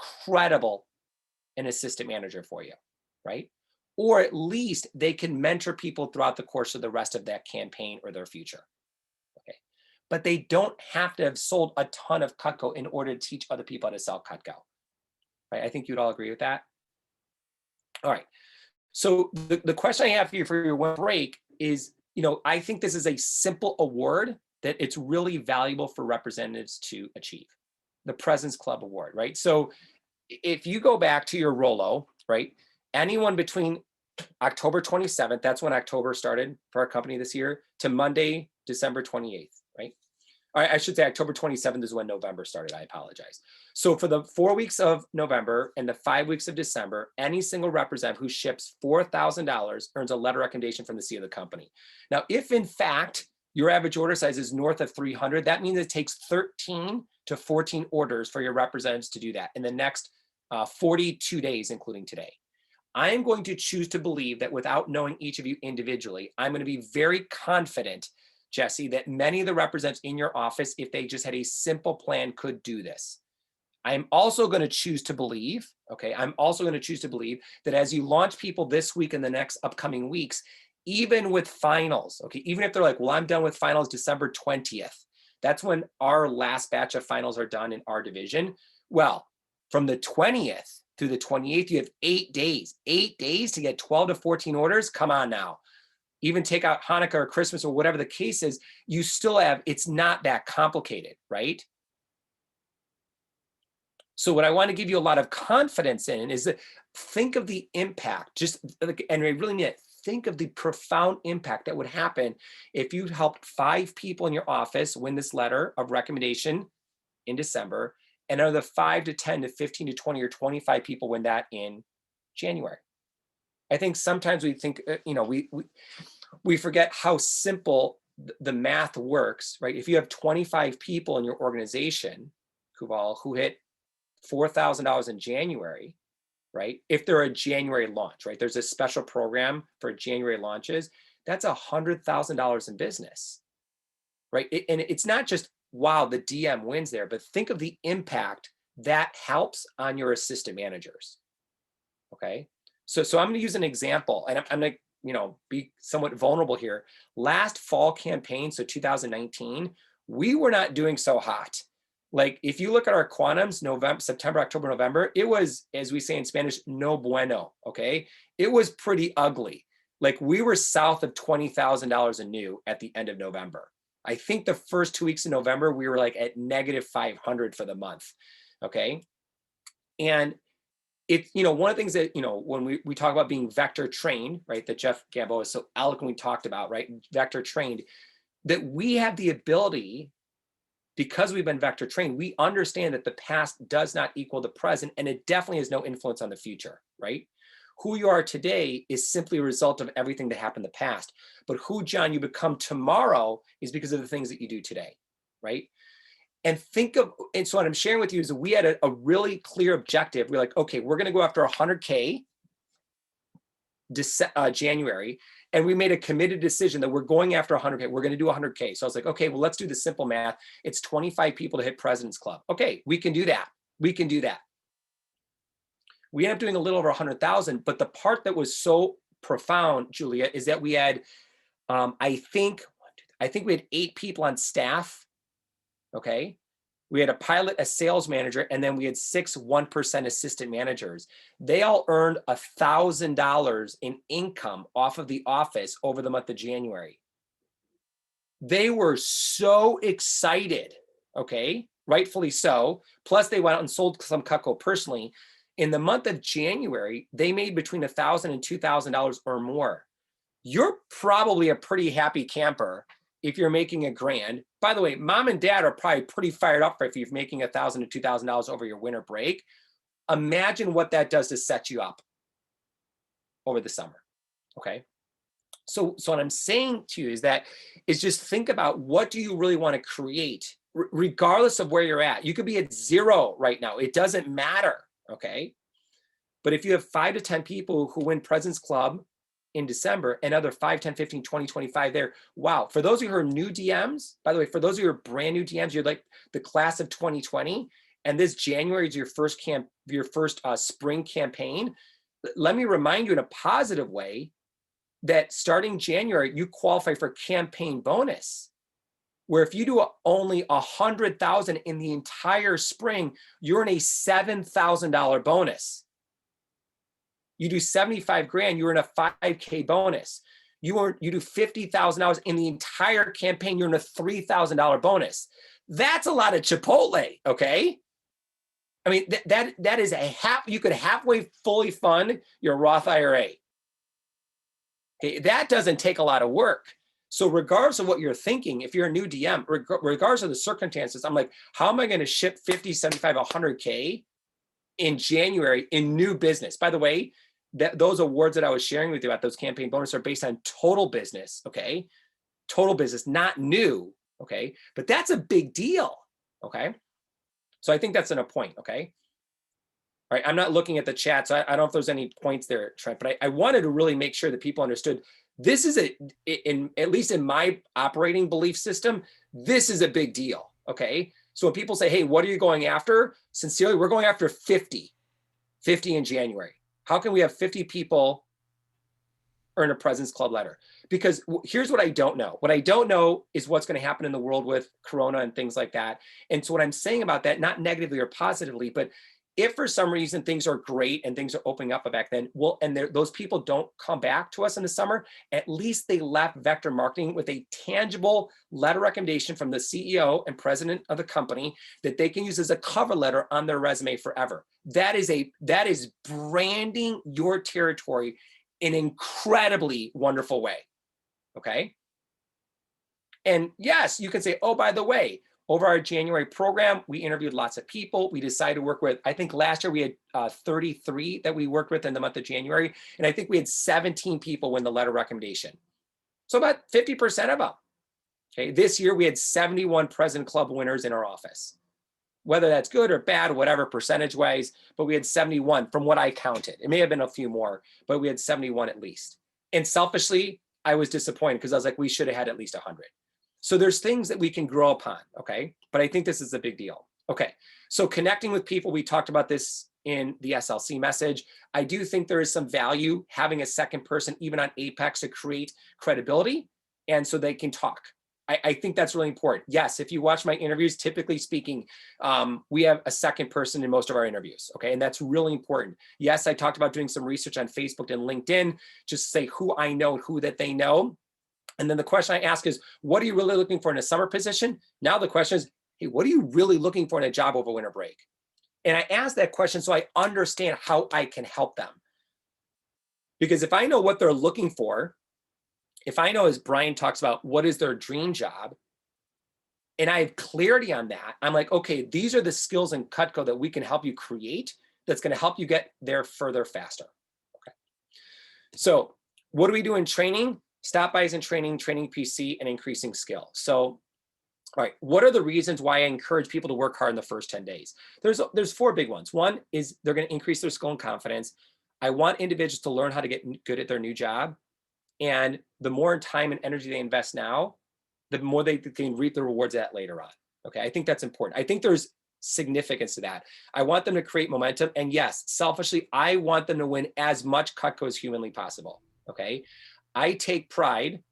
assistant manager for you, right? Or at least they can mentor people throughout the course of the rest of that campaign or their future. Okay, but they don't have to have sold a ton of Cutco in order to teach other people how to sell Cutco, right? I think you'd all agree with that. All right. So the question I have for you for your one break is, I think this is a simple award that it's really valuable for representatives to achieve. The President's Club Award, right? So if you go back to your Rolo, right? Anyone between October 27th, that's when October started for our company this year, to Monday, December 28th, right? I should say October 27th is when November started. I apologize. So for the 4 weeks of November and the 5 weeks of December, any single representative who ships $4,000 earns a letter of recommendation from the CEO of the company. Now, if in fact your average order size is north of 300, that means it takes 13 to 14 orders for your representatives to do that in the next 42 days, including today. I am going to choose to believe that without knowing each of you individually, I'm going to be very confident, Jesse, that many of the representatives in your office, if they just had a simple plan, could do this. I'm also going to choose to believe, that as you launch people this week and the next upcoming weeks, even with finals, okay, even if they're like, well, I'm done with finals December 20th, that's when our last batch of finals are done in our division. Well, from the 20th through the 28th, you have 8 days to get 12 to 14 orders. Come on now. Even take out Hanukkah or Christmas or whatever the case is, you still have, it's not that complicated, right? So what I want to give you a lot of confidence in is that think of the impact, and I really mean it, think of the profound impact that would happen if you helped 5 people in your office win this letter of recommendation in December, and another 5 to 10 to 15 to 20 or 25 people win that in January. I think sometimes we think, we forget how simple the math works, right? If you have 25 people in your organization, Kuval, who hit $4,000 in January, right? If they're a January launch, right? There's a special program for January launches. That's $100,000 in business, right? And it's not just, wow, the DM wins there, but think of the impact that helps on your assistant managers, okay? So I'm going to use an example, and I'm going to, be somewhat vulnerable here. Last fall campaign, so 2019, we were not doing so hot. Like if you look at our quantums, September, October, November, it was, as we say in Spanish, no bueno, okay? It was pretty ugly. Like we were south of $20,000 in new at the end of November. I think the first 2 weeks in November, we were like at negative 500 for the month, okay? And it's, one of the things that, when we talk about being vector trained, right, that Jeff Gambo has so eloquently talked about, right, vector trained, that we have the ability, because we've been vector trained, we understand that the past does not equal the present, and it definitely has no influence on the future, right? Who you are today is simply a result of everything that happened in the past. But who, John, you become tomorrow is because of the things that you do today, right? And so what I'm sharing with you is that we had a really clear objective. We're like, okay, we're going to go after 100K January. And we made a committed decision that we're going after 100K. We're going to do 100K. So I was like, okay, well, let's do the simple math. It's 25 people to hit President's Club. Okay, we can do that. We can do that. We ended up doing a little over 100,000. But the part that was so profound, Julia, is that we had, I think we had 8 people on staff. Okay. We had a pilot, a sales manager, and then we had 6 1% assistant managers. They all earned $1,000 in income off of the office over the month of January. They were so excited, okay, rightfully so. Plus, they went out and sold some Cutco personally. In the month of January, they made between $1,000 and $2,000 or more. You're probably a pretty happy camper if you're making $1,000. By the way, mom and dad are probably pretty fired up if you're making $1,000 to $2,000 over your winter break. Imagine what that does to set you up over the summer. Okay. So what I'm saying to you is just think about, what do you really want to create, regardless of where you're at. You could be at 0 right now. It doesn't matter. Okay. But if you have 5 to 10 people who win President's Club in December, and other 5, 10, 15, 20, 25 there. Wow. For those of you who are new DMs, by the way, for those of you who are brand new DMs, you're like the class of 2020, and this January is your first spring campaign. Let me remind you in a positive way that starting January, you qualify for campaign bonus, where if you do only 100,000 in the entire spring, you're in a $7,000 bonus. You do 75 grand, you're in a 5K bonus. You do $50,000 in the entire campaign, you're in a $3,000 bonus. That's a lot of Chipotle, okay? I mean, that is you could halfway fully fund your Roth IRA. Okay, that doesn't take a lot of work. So regardless of what you're thinking, if you're a new DM, regardless of the circumstances, I'm like, how am I going to ship 50, 75, 100K in January in new business? By the way, those awards that I was sharing with you about those campaign bonuses are based on total business, okay? Total business, not new, okay? But that's a big deal, okay? So I think that's a point, okay? All right, I'm not looking at the chat, so I don't know if there's any points there, Trent, but I wanted to really make sure that people understood this is at least in my operating belief system, this is a big deal, okay? So when people say, hey, what are you going after? Sincerely, we're going after 50 in January. How can we have 50 people earn a President's Club letter? Because here's what I don't know. What I don't know is what's going to happen in the world with Corona and things like that. And so what I'm saying about that, not negatively or positively, but if for some reason things are great and things are opening up back then, those people don't come back to us in the summer, at least they left Vector Marketing with a tangible letter recommendation from the CEO and president of the company that they can use as a cover letter on their resume forever. That is branding your territory in an incredibly wonderful way. Okay. And yes, you can say, oh, by the way, over our January program, we interviewed lots of people. We decided to work with, I think last year we had 33 that we worked with in the month of January. And I think we had 17 people win the letter recommendation. So about 50% of them. Okay. This year we had 71 President Club winners in our office. Whether that's good or bad, whatever percentage-wise, but we had 71 from what I counted. It may have been a few more, but we had 71 at least. And selfishly, I was disappointed because I was like, we should have had at least 100. So there's things that we can grow upon, okay? But I think this is a big deal. Okay, so connecting with people, we talked about this in the SLC message. I do think there is some value having a second person, even on Apex, to create credibility and so they can talk. I think that's really important. Yes, if you watch my interviews, typically speaking, we have a second person in most of our interviews, okay? And that's really important. Yes, I talked about doing some research on Facebook and LinkedIn, just to say who I know and who that they know. And then the question I ask is, what are you really looking for in a summer position? Now the question is, hey, what are you really looking for in a job over winter break? And I ask that question so I understand how I can help them. Because if I know what they're looking for, if I know, as Brian talks about, what is their dream job, and I have clarity on that, I'm like, okay, these are the skills in Cutco that we can help you create that's going to help you get there further, faster. Okay. So what do we do in training? Stop bys in training, training PC, and increasing skill. So, all right, what are the reasons why I encourage people to work hard in the first 10 days? There's 4 big ones. One is they're going to increase their skill and confidence. I want individuals to learn how to get good at their new job. And the more time and energy they invest now, the more they can reap the rewards of that later on. Okay. I think that's important. I think there's significance to that. I want them to create momentum. And yes, selfishly, I want them to win as much Cutco as humanly possible. Okay. I take pride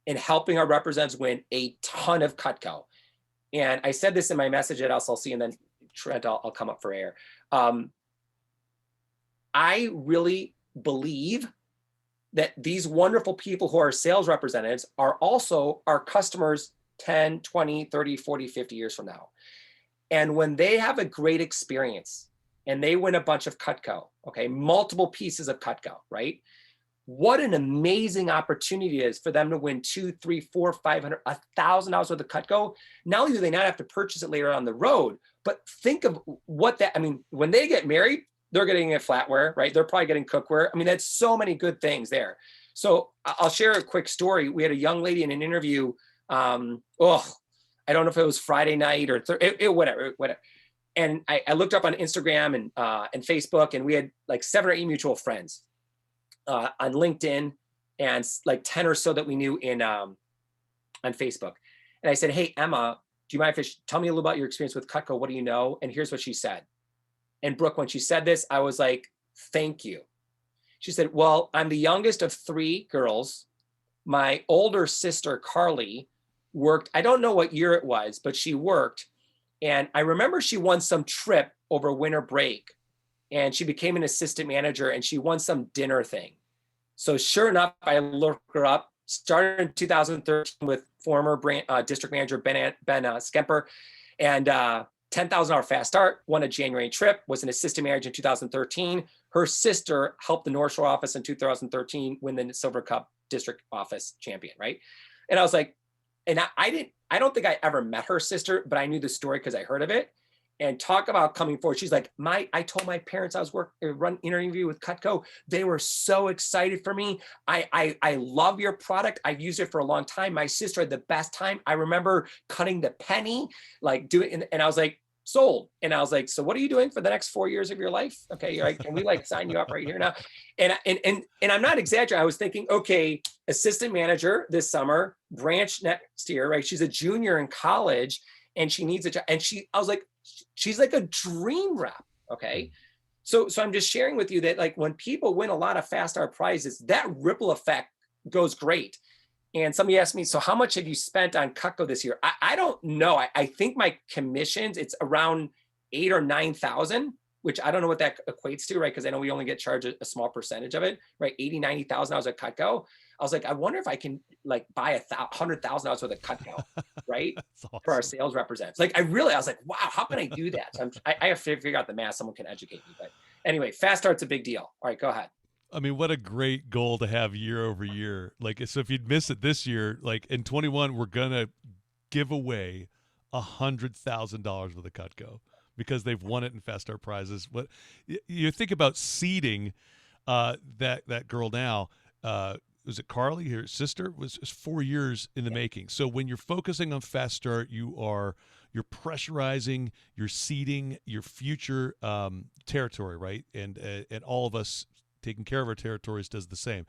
in helping our representatives win a ton of Cutco. And I said this in my message at SLC, and then Trent, I'll come up for air. I really believe that these wonderful people who are sales representatives are also our customers 10, 20, 30, 40, 50 years from now. And when they have a great experience and they win a bunch of Cutco, okay, multiple pieces of Cutco, right? What an amazing opportunity it is for them to win $200, $300, $400, $500, $1,000 worth of Cutco. Not only do they not have to purchase it later on the road, but think of what that, I mean, when they get married, they're getting a flatware, right? They're probably getting cookware. I mean, that's so many good things there. So I'll share a quick story. We had a young lady in an interview. I don't know if it was Friday night or whatever. And I looked up on Instagram and Facebook, and we had like 7 or 8 mutual friends on LinkedIn, and like 10 or so that we knew on Facebook. And I said, hey, Emma, do you mind if tell me a little about your experience with Cutco? What do you know? And here's what she said. And Brooke, when she said this, I was like, thank you. She said, well, I'm the youngest of 3 girls. My older sister, Carly, worked, I don't know what year it was, but she worked. And I remember she won some trip over winter break, and she became an assistant manager, and she won some dinner thing. So sure enough, I looked her up, started in 2013 with former district manager Ben Skemper, and $10,000 fast start, won a January trip, was an assistant manager in 2013. Her sister helped the North Shore office in 2013 win the Silver Cup district office champion, right? And I was like, and I don't think I ever met her sister, but I knew the story because I heard of it. And talk about coming forward. She's like, I told my parents I was run interview with Cutco. They were so excited for me. I love your product. I've used it for a long time. My sister had the best time. I remember cutting the penny, like doing, and I was like, sold. And I was like, so what are you doing for the next 4 years of your life? Okay, you're like, can we like sign you up right here now? And I'm not exaggerating. I was thinking, okay, assistant manager this summer, branch next year, right? She's a junior in college, and she needs a job. And I was like, she's like a dream rep. Okay. So I'm just sharing with you that like when people win a lot of fast start prizes, that ripple effect goes great. And somebody asked me, so how much have you spent on Cutco this year? I don't know. I think my commissions, it's around 8,000 or 9,000, which I don't know what that equates to, right? Because I know we only get charged a small percentage of it, right? 80, 90,000 at Cutco. I was like, I wonder if I can like buy $100,000 worth of Cutco, right? Awesome. For our sales representatives. Like I was like, wow, how can I do that? So I have to figure out the math. Someone can educate me. But anyway, fast start's a big deal. All right, go ahead. I mean, what a great goal to have year over year. Like, so if you'd miss it this year, like in 21, we're going to give away $100,000 worth of Cutco because they've won it in Fast Start prizes. What you think about seeding that girl now, was it Carly, her sister, was 4 years in the making. So when you're focusing on Fast Start, you're pressurizing, you're seeding your future territory, right? And all of us taking care of our territories does the same.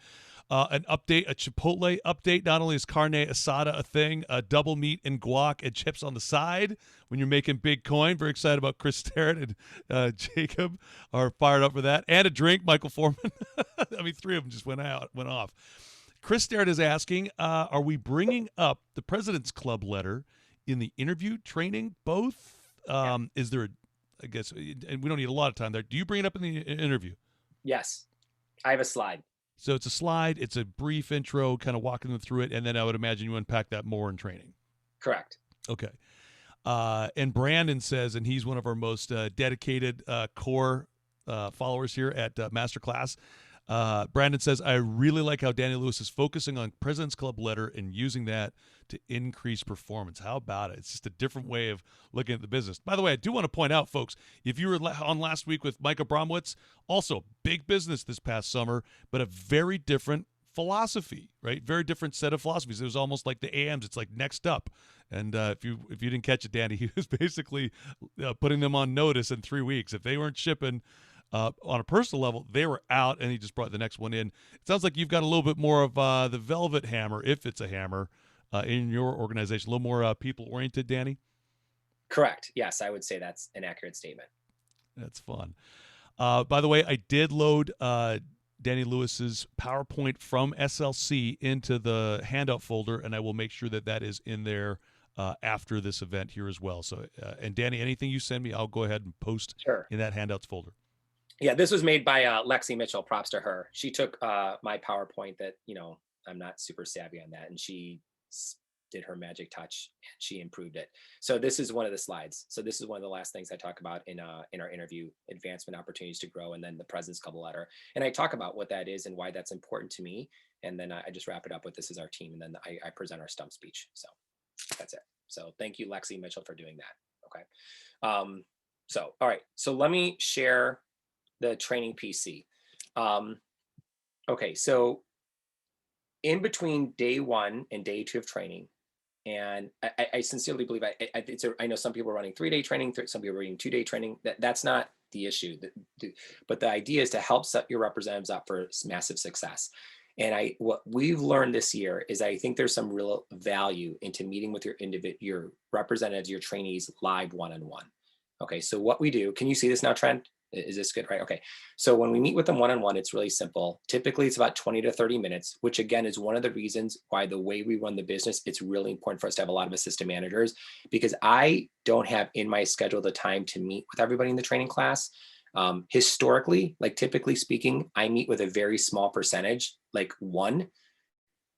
An update, a Chipotle update. Not only is carne asada a thing, double meat and guac and chips on the side when you're making big coin. Very excited about Chris Starrett and Jacob are fired up for that. And a drink, Michael Foreman. I mean, 3 of them just went off. Chris Starrett is asking, are we bringing up the President's Club letter in the interview training? Both? Is there, I guess, and we don't need a lot of time there. Do you bring it up in the interview? Yes. I have a slide. So it's a slide. It's a brief intro, kind of walking them through it. And then I would imagine you unpack that more in training. Correct. Okay. And Brandon says, and he's one of our most dedicated core followers here at Masterclass. Brandon says, I really like how Danny Lewis is focusing on President's Club letter and using that to increase performance. How about it? It's just a different way of looking at the business. By the way, I do want to point out, folks, if you were on last week with Micah Bromwitz, also big business this past summer, but a very different philosophy, right? Very different set of philosophies. It was almost like the AMs. It's like next up. And if you didn't catch it, Danny, he was basically putting them on notice in 3 weeks. If they weren't shipping On a personal level, they were out, and he just brought the next one in. It sounds like you've got a little bit more of the velvet hammer, if it's a hammer, in your organization. A little more people oriented, Danny. Correct. Yes, I would say that's an accurate statement. That's fun. By the way, I did load Danny Lewis's PowerPoint from SLC into the handout folder, and I will make sure that that is in there after this event here as well. So, and Danny, anything you send me, I'll go ahead and post Sure. in that handouts folder. Yeah, this was made by Lexi Mitchell. Props to her. She took my PowerPoint that, I'm not super savvy on that, and she did her magic touch and she improved it. So this is one of the slides. So this is one of the last things I talk about in our interview: advancement opportunities to grow, and then the President's Club letter. And I talk about what that is and why that's important to me. And then I just wrap it up with, this is our team. And then I present our stump speech. So that's it. So thank you, Lexi Mitchell, for doing that. Okay. All right. So let me share the training PC. Okay. So in between day 1 and day 2 of training, and I sincerely believe I know some people are running 3-day training, some people are running 2-day training. That's not the issue. But the idea is to help set your representatives up for massive success. And what we've learned this year is I think there's some real value into meeting with your representatives, your trainees live one-on-one. Okay, so what we do, can you see this now, Trent? Is this good, right? Okay, so when we meet with them one-on-one, it's really simple. Typically, it's about 20 to 30 minutes, which again is one of the reasons why the way we run the business, it's really important for us to have a lot of assistant managers, because I don't have in my schedule the time to meet with everybody in the training class. Historically, like typically speaking, I meet with a very small percentage, like one.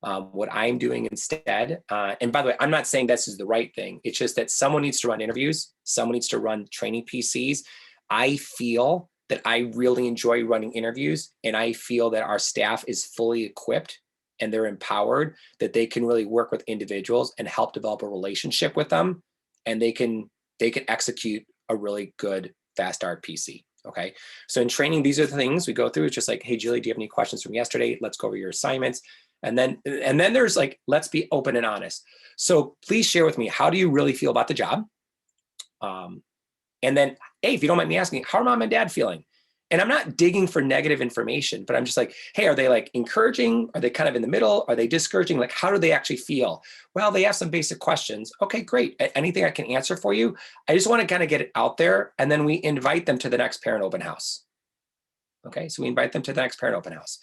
What I'm doing instead, and by the way, I'm not saying this is the right thing. It's just that someone needs to run interviews. Someone needs to run training PCs. I feel that I really enjoy running interviews, and I feel that our staff is fully equipped and they're empowered, that they can really work with individuals and help develop a relationship with them, and they can execute a really good fast start PC. Okay, so in training, these are the things we go through. It's just like, hey, Julie, do you have any questions from yesterday? Let's go over your assignments. And then there's like, let's be open and honest. So please share with me, how do you really feel about the job? And then, hey, if you don't mind me asking, how are mom and dad feeling? And I'm not digging for negative information, but I'm just like, hey, are they like encouraging? Are they kind of in the middle? Are they discouraging? Like, how do they actually feel? Well, they have some basic questions. Okay, great. Anything I can answer for you? I just want to kind of get it out there. And then we invite them to the next parent open house. Okay, so we invite them to the next parent open house.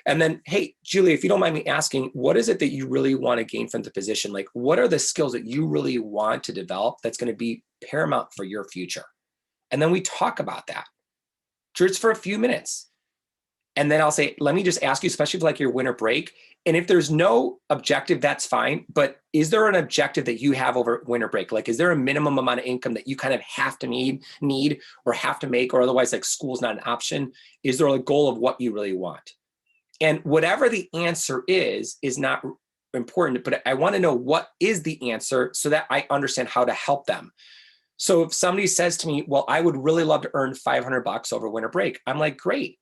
And then, hey, Julie, if you don't mind me asking, what is it that you really want to gain from the position? Like, what are the skills that you really want to develop that's going to be paramount for your future? And then we talk about that just for a few minutes. And then I'll say, let me just ask you, especially for like your winter break. And if there's no objective, that's fine. But is there an objective that you have over winter break? Like, is there a minimum amount of income that you kind of have to need or have to make, or otherwise like school's not an option? Is there a goal of what you really want? And whatever the answer is not important, but I want to know what is the answer so that I understand how to help them. So if somebody says to me, well, I would really love to earn $500 over winter break, I'm like, great.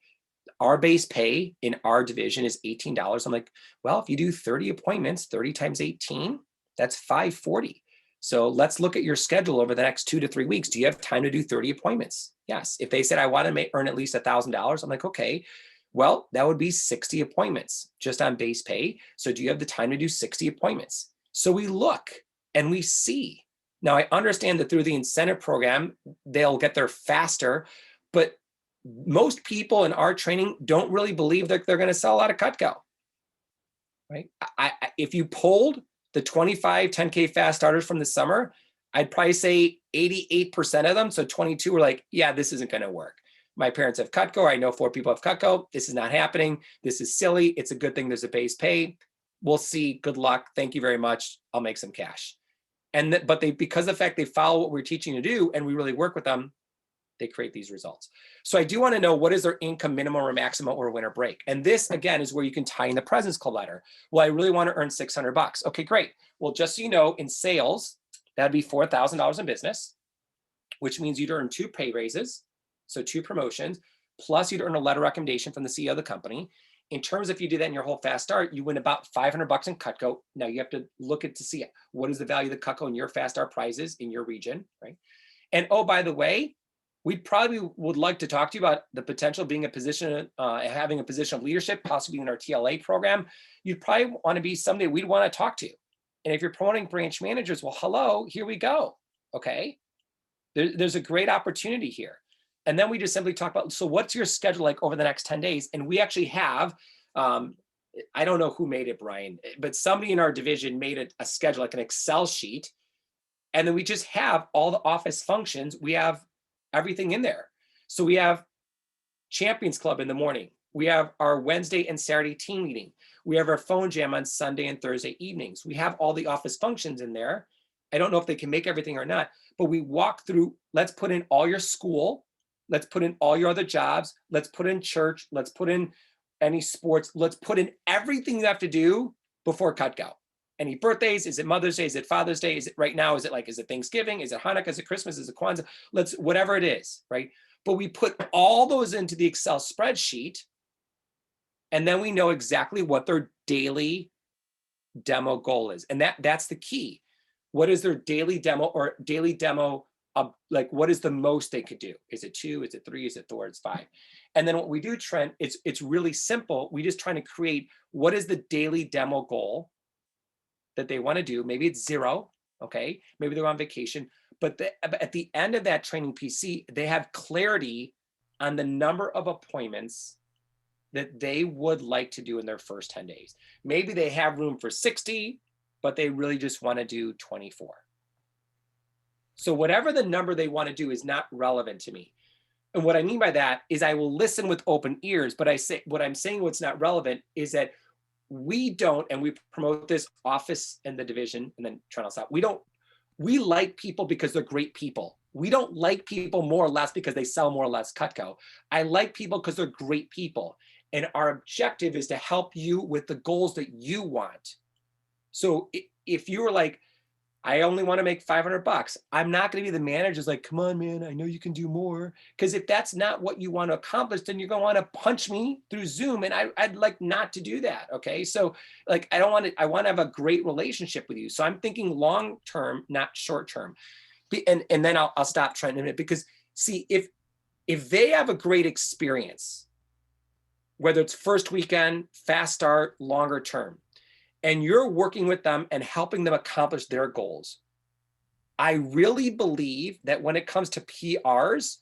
Our base pay in our division is $18. I'm like, well, if you do 30 appointments, 30 times 18, that's $540. So let's look at your schedule over the next 2 to 3 weeks. Do you have time to do 30 appointments? Yes. If they said, I want to earn at least $1,000, I'm like, okay, well, that would be 60 appointments just on base pay. So do you have the time to do 60 appointments? So we look and we see. Now, I understand that through the incentive program, they'll get there faster, but most people in our training don't really believe that they're going to sell a lot of Cutco, right? If you polled the 25 10K fast starters from the summer, I'd probably say 88% of them, so 22 were like, yeah, this isn't going to work. My parents have Cutco. I know 4 people have Cutco. This is not happening. This is silly. It's a good thing there's a base pay. We'll see. Good luck. Thank you very much. I'll make some cash. But because of the fact they follow what we're teaching to do and we really work with them, they create these results. So I do want to know, what is their income minimum or maximum or winter break? And this, again, is where you can tie in the President's Club letter. Well, I really want to earn $600. Okay, great. Well, just so you know, in sales, that'd be $4,000 in business, which means you'd earn 2 pay raises, so 2 promotions, plus you'd earn a letter of recommendation from the CEO of the company. In terms, if you do that in your whole fast start, you win about $500 in Cutco. Now you have to look at to see what is the value of the Cutco in your fast start prizes in your region, right? And oh, by the way, we probably would like to talk to you about the potential of being a position, having a position of leadership, possibly in our TLA program. You'd probably want to be somebody we'd want to talk to. And if you're promoting branch managers, well, hello, here we go. Okay. There's a great opportunity here. And then we just simply talk about, so what's your schedule like over the next 10 days? And we actually have, I don't know who made it, Brian, but somebody in our division made a schedule, like an Excel sheet. And then we just have all the office functions. We have everything in there. So we have Champions Club in the morning. We have our Wednesday and Saturday team meeting. We have our phone jam on Sunday and Thursday evenings. We have all the office functions in there. I don't know if they can make everything or not, but we walk through, let's put in all your school. Let's put in all your other jobs. Let's put in church. Let's put in any sports. Let's put in everything you have to do before Cutco. Any birthdays? Is it Mother's Day? Is it Father's Day? Is it right now? Is it Thanksgiving? Is it Hanukkah? Is it Christmas? Is it Kwanzaa? Whatever it is, right? But we put all those into the Excel spreadsheet, and then we know exactly what their daily demo goal is. And that's the key. What is their daily demo or daily demo of, like, what is the most they could do? Is it 2? Is it 3? Is it 4? It's 5. And then what we do, Trent, it's really simple. We just trying to create, what is the daily demo goal that they want to do? Maybe it's 0, okay? Maybe they're on vacation, but at the end of that training PC, they have clarity on the number of appointments that they would like to do in their first 10 days. Maybe they have room for 60, but they really just want to do 24. So whatever the number they want to do is not relevant to me. And what I mean by that is I will listen with open ears, but what I'm saying what's not relevant is that we don't, and we promote this office and the division, and then try to stop. We like people because they're great people. We don't like people more or less because they sell more or less Cutco. I like people because they're great people. And our objective is to help you with the goals that you want. So if you were like, I only want to make $500, I'm not going to be the manager who's like, come on, man, I know you can do more. Because if that's not what you want to accomplish, then you're going to want to punch me through Zoom. And I'd like not to do that. Okay. So like, I want to have a great relationship with you. So I'm thinking long-term, not short-term. And then I'll stop trying to, because see, if they have a great experience, whether it's first weekend, fast start, longer term, and you're working with them and helping them accomplish their goals, I really believe that when it comes to PRs,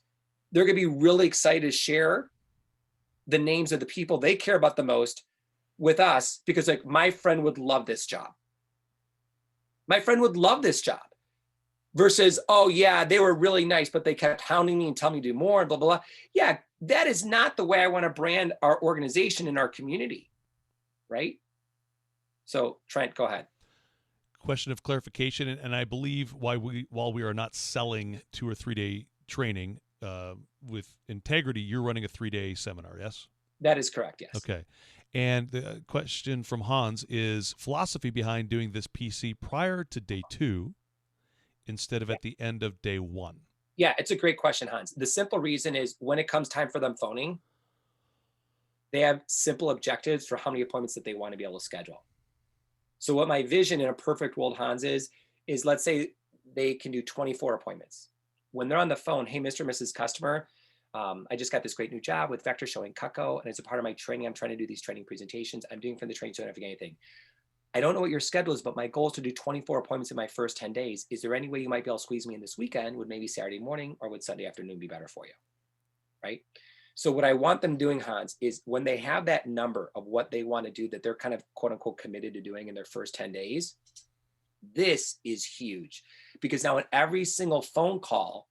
they're going to be really excited to share the names of the people they care about the most with us, because like, my friend would love this job. My friend would love this job. Versus, oh yeah, they were really nice, but they kept hounding me and telling me to do more and blah, blah, blah. Yeah, that is not the way I want to brand our organization and our community, right? So Trent, go ahead. Question of clarification, and I believe while we are not selling 2 or 3 day training with integrity, you're running a 3-day seminar, yes? That is correct, yes. Okay. And the question from Hans is philosophy behind doing this PC prior to day 2 instead of at the end of day 1. Yeah, it's a great question, Hans. The simple reason is when it comes time for them phoning, they have simple objectives for how many appointments that they want to be able to schedule. So what my vision in a perfect world, Hans, is let's say they can do 24 appointments. When they're on the phone, hey, Mr. and Mrs. Customer, I just got this great new job with Vector showing Cutco, and as a part of my training, I'm trying to do these training presentations. I'm doing for the training, so I don't forget anything. I don't know what your schedule is, but my goal is to do 24 appointments in my first 10 days. Is there any way you might be able to squeeze me in this weekend? Would maybe Saturday morning or would Sunday afternoon be better for you? Right? So what I want them doing, Hans, is when they have that number of what they want to do that they're kind of quote unquote committed to doing in their first 10 days, this is huge. Because now in every single phone call,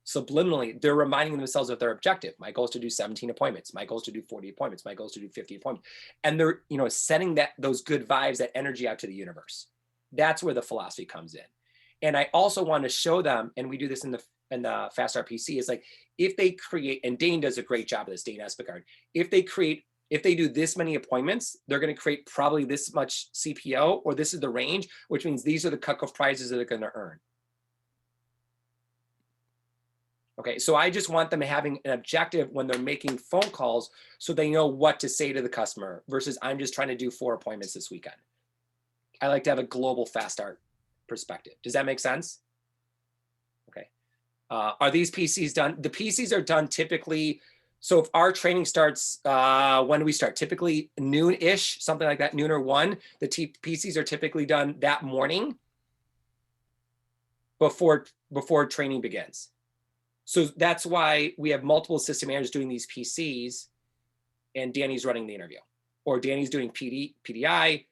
subliminally, they're reminding themselves of their objective. My goal is to do 17 appointments. My goal is to do 40 appointments. My goal is to do 50 appointments. And they're, sending those good vibes, that energy out to the universe. That's where the philosophy comes in. And I also want to show them, and we do this in the Fast RPC, is like, if they create, and Dane does a great job of this, Dane Espegard, if they do this many appointments, they're going to create probably this much CPO, or this is the range, which means these are the cutoff prizes that they're going to earn. Okay, so I just want them having an objective when they're making phone calls so they know what to say to the customer versus I'm just trying to do 4 appointments this weekend. I like to have a global fast start perspective. Does that make sense? Okay. Are these PCs done? The PCs are done typically. So if our training starts, when do we start? Typically noon-ish, something like that, noon or 1. The PCs are typically done that morning before training begins. So that's why we have multiple assistant managers doing these PCs, and Danny's running the interview, or Danny's doing PDI,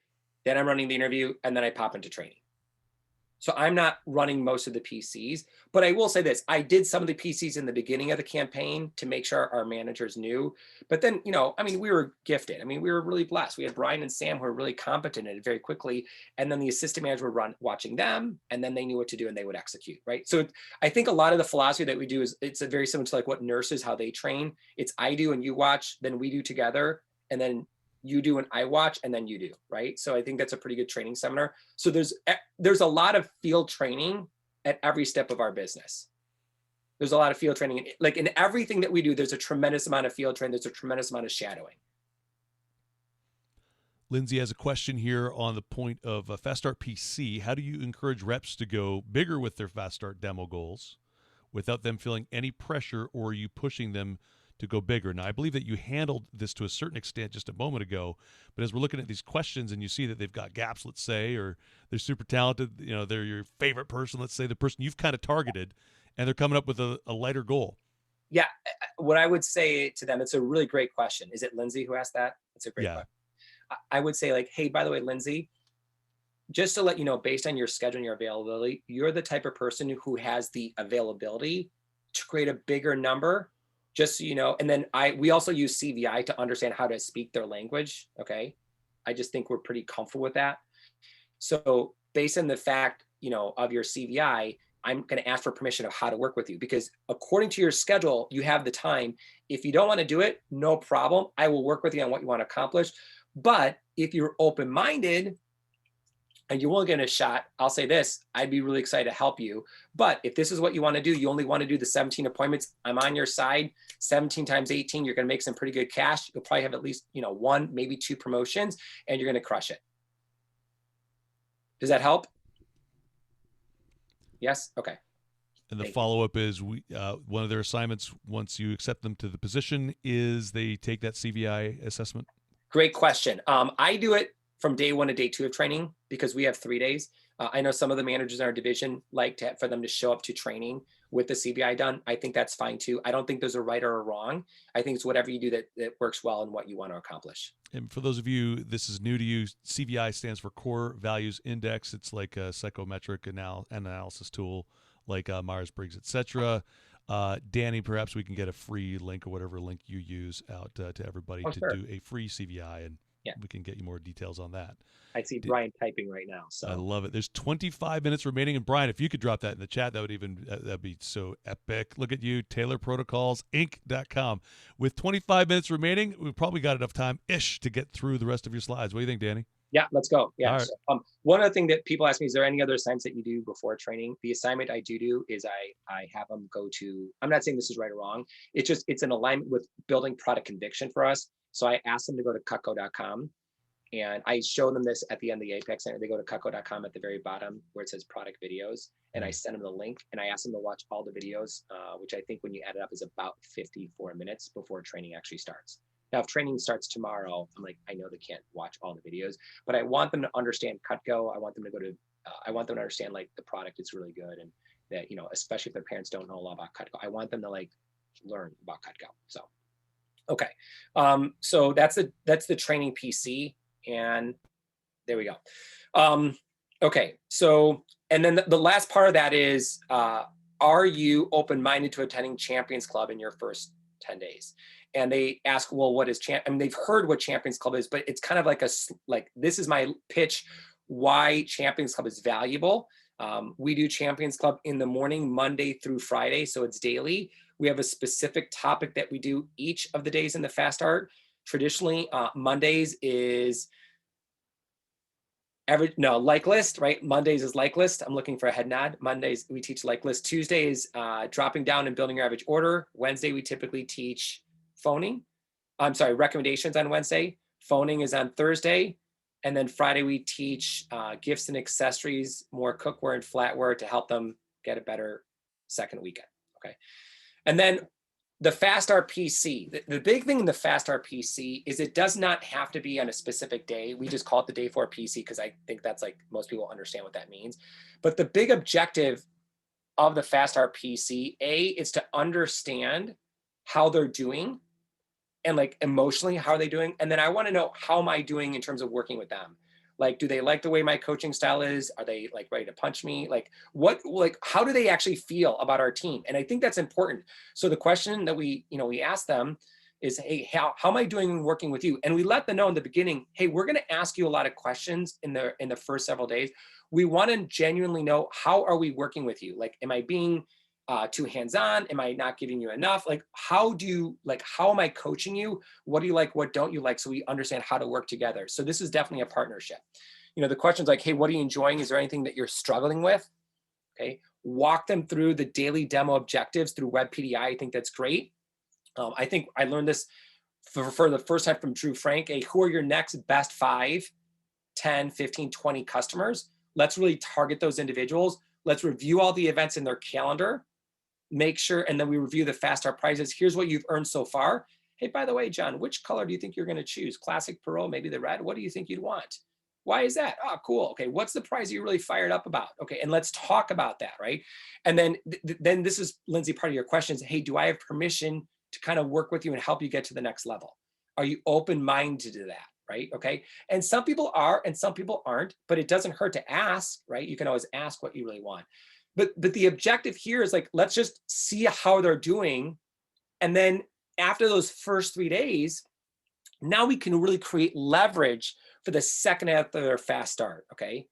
then I'm running the interview, and then I pop into training. So I'm not running most of the PCs, but I will say this, I did some of the PCs in the beginning of the campaign to make sure our managers knew. But then, I mean, we were gifted. I mean, we were really blessed. We had Brian and Sam who were really competent at it very quickly. And then the assistant manager would watching them, and then they knew what to do and they would execute, right? So I think a lot of the philosophy that we do is it's a very similar to like what nurses, how they train. It's I do and you watch, then we do together, and then you do and I watch, and then you do, right? So I think that's a pretty good training seminar. So there's a lot of field training at every step of our business. There's a lot of field training. Like in everything that we do, there's a tremendous amount of field training. There's a tremendous amount of shadowing. Lindsay has a question here on the point of Fast Start PC. How do you encourage reps to go bigger with their Fast Start demo goals without them feeling any pressure, or are you pushing them to go bigger? Now, I believe that you handled this to a certain extent just a moment ago, but as we're looking at these questions and you see that they've got gaps, let's say, or they're super talented, they're your favorite person, let's say the person you've kind of targeted, and they're coming up with a lighter goal. Yeah. What I would say to them, it's a really great question. Is it Lindsay who asked that? It's a great question. I would say like, hey, by the way, Lindsay, just to let you know, based on your schedule and your availability, you're the type of person who has the availability to create a bigger number, just so you know. And then we also use CVI to understand how to speak their language. Okay. I just think we're pretty comfortable with that. So based on the fact, of your CVI, I'm going to ask for permission of how to work with you, because according to your schedule, you have the time. If you don't want to do it, no problem. I will work with you on what you want to accomplish. But if you're open-minded and you will get a shot, I'll say this, I'd be really excited to help you. But if this is what you want to do, you only want to do the 17 appointments, I'm on your side. 17 times 18, you're going to make some pretty good cash. You'll probably have at least, 1, maybe 2 promotions, and you're going to crush it. Does that help? Yes? Okay. And the follow-up is one of their assignments, once you accept them to the position, is they take that CVI assessment? Great question. I do it from day 1 to day 2 of training because we have 3 days. I know some of the managers in our division like for them to show up to training with the CVI done. I think that's fine too. I don't think there's a right or a wrong. I think it's whatever you do that works well and what you want to accomplish. And for those of you, this is new to you, CVI stands for Core Values Index. It's like a psychometric analysis tool like Myers-Briggs, etc. Danny, perhaps we can get a free link or whatever link you use out to everybody to do a free CVI, and we can get you more details on that. I see Brian typing right now. So I love it. There's 25 minutes remaining. And Brian, if you could drop that in the chat, that'd be so epic. Look at you, TaylorProtocolsInc.com. With 25 minutes remaining, we've probably got enough time-ish to get through the rest of your slides. What do you think, Danny? Yeah, let's go. Yeah. All right. So, one other thing that people ask me, is there any other assignments that you do before training? The assignment I do is I have them go to, I'm not saying this is right or wrong. It's an alignment with building product conviction for us. So I ask them to go to Cutco.com, and I show them this at the end of the Apex Center. They go to Cutco.com at the very bottom where it says product videos, and I send them the link, and I ask them to watch all the videos, which I think when you add it up is about 54 minutes before training actually starts. Now, if training starts tomorrow, I'm like, I know they can't watch all the videos, but I want them to understand Cutco. I want them to I want them to understand like the product is really good, and that, especially if their parents don't know a lot about Cutco, I want them to like learn about Cutco. So, okay. So that's the training PC, and there we go. Okay. So, and then the last part of that is, are you open-minded to attending Champions Club in your first 10 days? And they ask, well, what is they've heard what Champions Club is, but it's kind of like this is my pitch why Champions Club is valuable. We do Champions Club in the morning, Monday through Friday, so it's daily. We have a specific topic that we do each of the days in the Fast Start. Traditionally, Mondays is like list, right? Mondays is like list. I'm looking for a head nod. Mondays, we teach like list. Tuesday is dropping down and building your average order. Wednesday, we typically teach recommendations on Wednesday. Phoning is on Thursday. And then Friday, we teach gifts and accessories, more cookware and flatware to help them get a better second weekend. Okay. And then the Fast RPC, the big thing in the Fast RPC is it does not have to be on a specific day. We just call it the day 4 PC because I think that's like most people understand what that means. But the big objective of the Fast RPC, A, is to understand how they're doing and like emotionally, how are they doing? And then I want to know, how am I doing in terms of working with them? Like, do they like the way my coaching style is? Are they like ready to punch me? Like how do they actually feel about our team? And I think that's important. So the question that we ask them is, hey, how am I doing working with you? And we let them know in the beginning, hey, we're going to ask you a lot of questions in the first several days. We want to genuinely know, how are we working with you? Like, am I being too hands-on? Am I not giving you enough? Like, how am I coaching you? What do you like? What don't you like? So we understand how to work together. So this is definitely a partnership. The questions like, hey, what are you enjoying? Is there anything that you're struggling with? Okay. Walk them through the daily demo objectives through Web PDI. I think that's great. I think I learned this for the first time from Drew Frank. Who are your next best 5, 10, 15, 20 customers? Let's really target those individuals. Let's review all the events in their calendar. Make sure, and then we review the Fast Start prizes. Here's what you've earned so far. Hey, by the way, John, which color do you think you're going to choose? Classic Pearl, maybe the red. What do you think you'd want? Why is that? Oh, cool. Okay, what's the prize you're really fired up about? Okay, and let's talk about that, right? And then this is, Lindsay, part of your questions. Hey, do I have permission to kind of work with you and help you get to the next level? Are you open-minded to that, right? Okay, and some people are and some people aren't, but it doesn't hurt to ask, right? You can always ask what you really want. But the objective here is like, let's just see how they're doing. And then after those first 3 days, now we can really create leverage for the second half of their Fast Start, okay?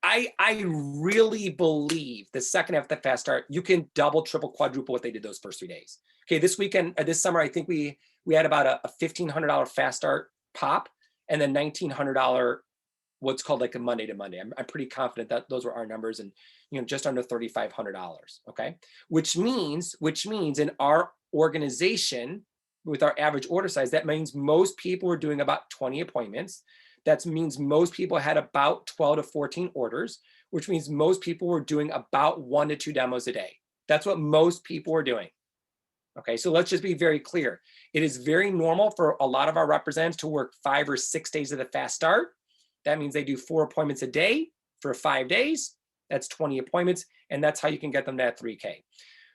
I really believe the second half of the Fast Start, you can double, triple, quadruple what they did those first 3 days. Okay, this weekend, this summer, I think we had about a $1,500 Fast Start pop and then $1,900 what's called like a Monday to Monday. I'm pretty confident that those were our numbers, and just under $3,500. Okay, which means in our organization with our average order size, that means most people were doing about 20 appointments. That means most people had about 12 to 14 orders, which means most people were doing about 1 to 2 demos a day. That's what most people were doing. Okay, so let's just be very clear. It is very normal for a lot of our representatives to work 5 or 6 days of the Fast Start. That means they do 4 appointments a day for 5 days. That's 20 appointments, and that's how you can get them to that 3K.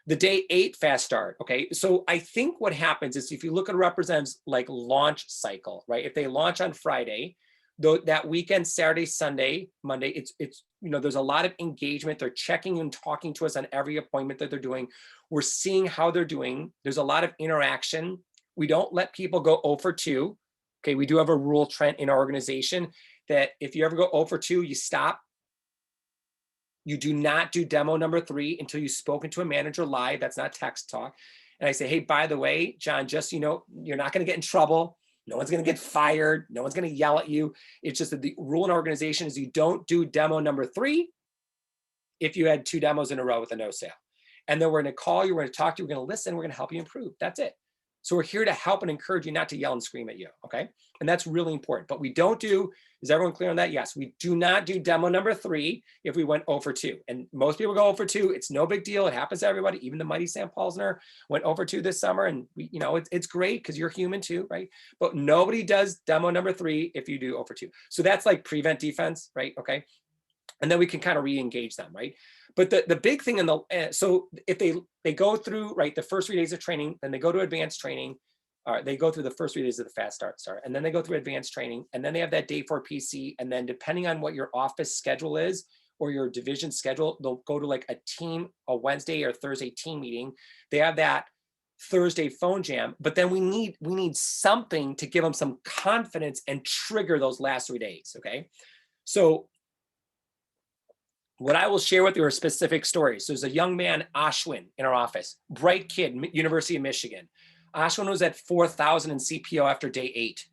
The day 8 Fast Start, okay? So I think what happens is, if you look at a representative's like launch cycle, right? If they launch on Friday, that weekend, Saturday, Sunday, Monday, it's there's a lot of engagement. They're checking and talking to us on every appointment that they're doing. We're seeing how they're doing. There's a lot of interaction. We don't let people go 0 for 2. Okay, we do have a rule, Trent, in our organization that if you ever go 0 for 2, you stop. You do not do demo number 3 until you've spoken to a manager live. That's not text talk. And I say, hey, by the way, John, just you're not going to get in trouble. No one's going to get fired. No one's going to yell at you. It's just that the rule in our organization is you don't do demo number 3 if you had 2 demos in a row with a no sale. And then we're going to call you, we're going to talk to you, we're going to listen, we're going to help you improve. That's it. So we're here to help and encourage you, not to yell and scream at you, okay? And that's really important. But we don't do, is everyone clear on that? Yes, we do not do demo number 3 if we went 0 for 2. And most people go 0 for 2. It's no big deal. It happens to everybody. Even the mighty Sam Paulsner went 0 for 2 this summer. And we, it's great because you're human too, right? But nobody does demo number 3 if you do 0 for 2. So that's like prevent defense, right? Okay. And then we can kind of re-engage them, right? But the big thing so if they go through, right, the first 3 days of training, then they go to advanced training, they go through the first 3 days of the Fast Start, and then they go through advanced training, and then they have that day 4 PC, and then depending on what your office schedule is or your division schedule, they'll go to like a Wednesday or Thursday team meeting. They have that Thursday phone jam, but then we need something to give them some confidence and trigger those last 3 days, okay? So what I will share with you are specific stories. So there's a young man, Ashwin, in our office, bright kid, University of Michigan. Ashwin was at 4,000 in CPO after day 8.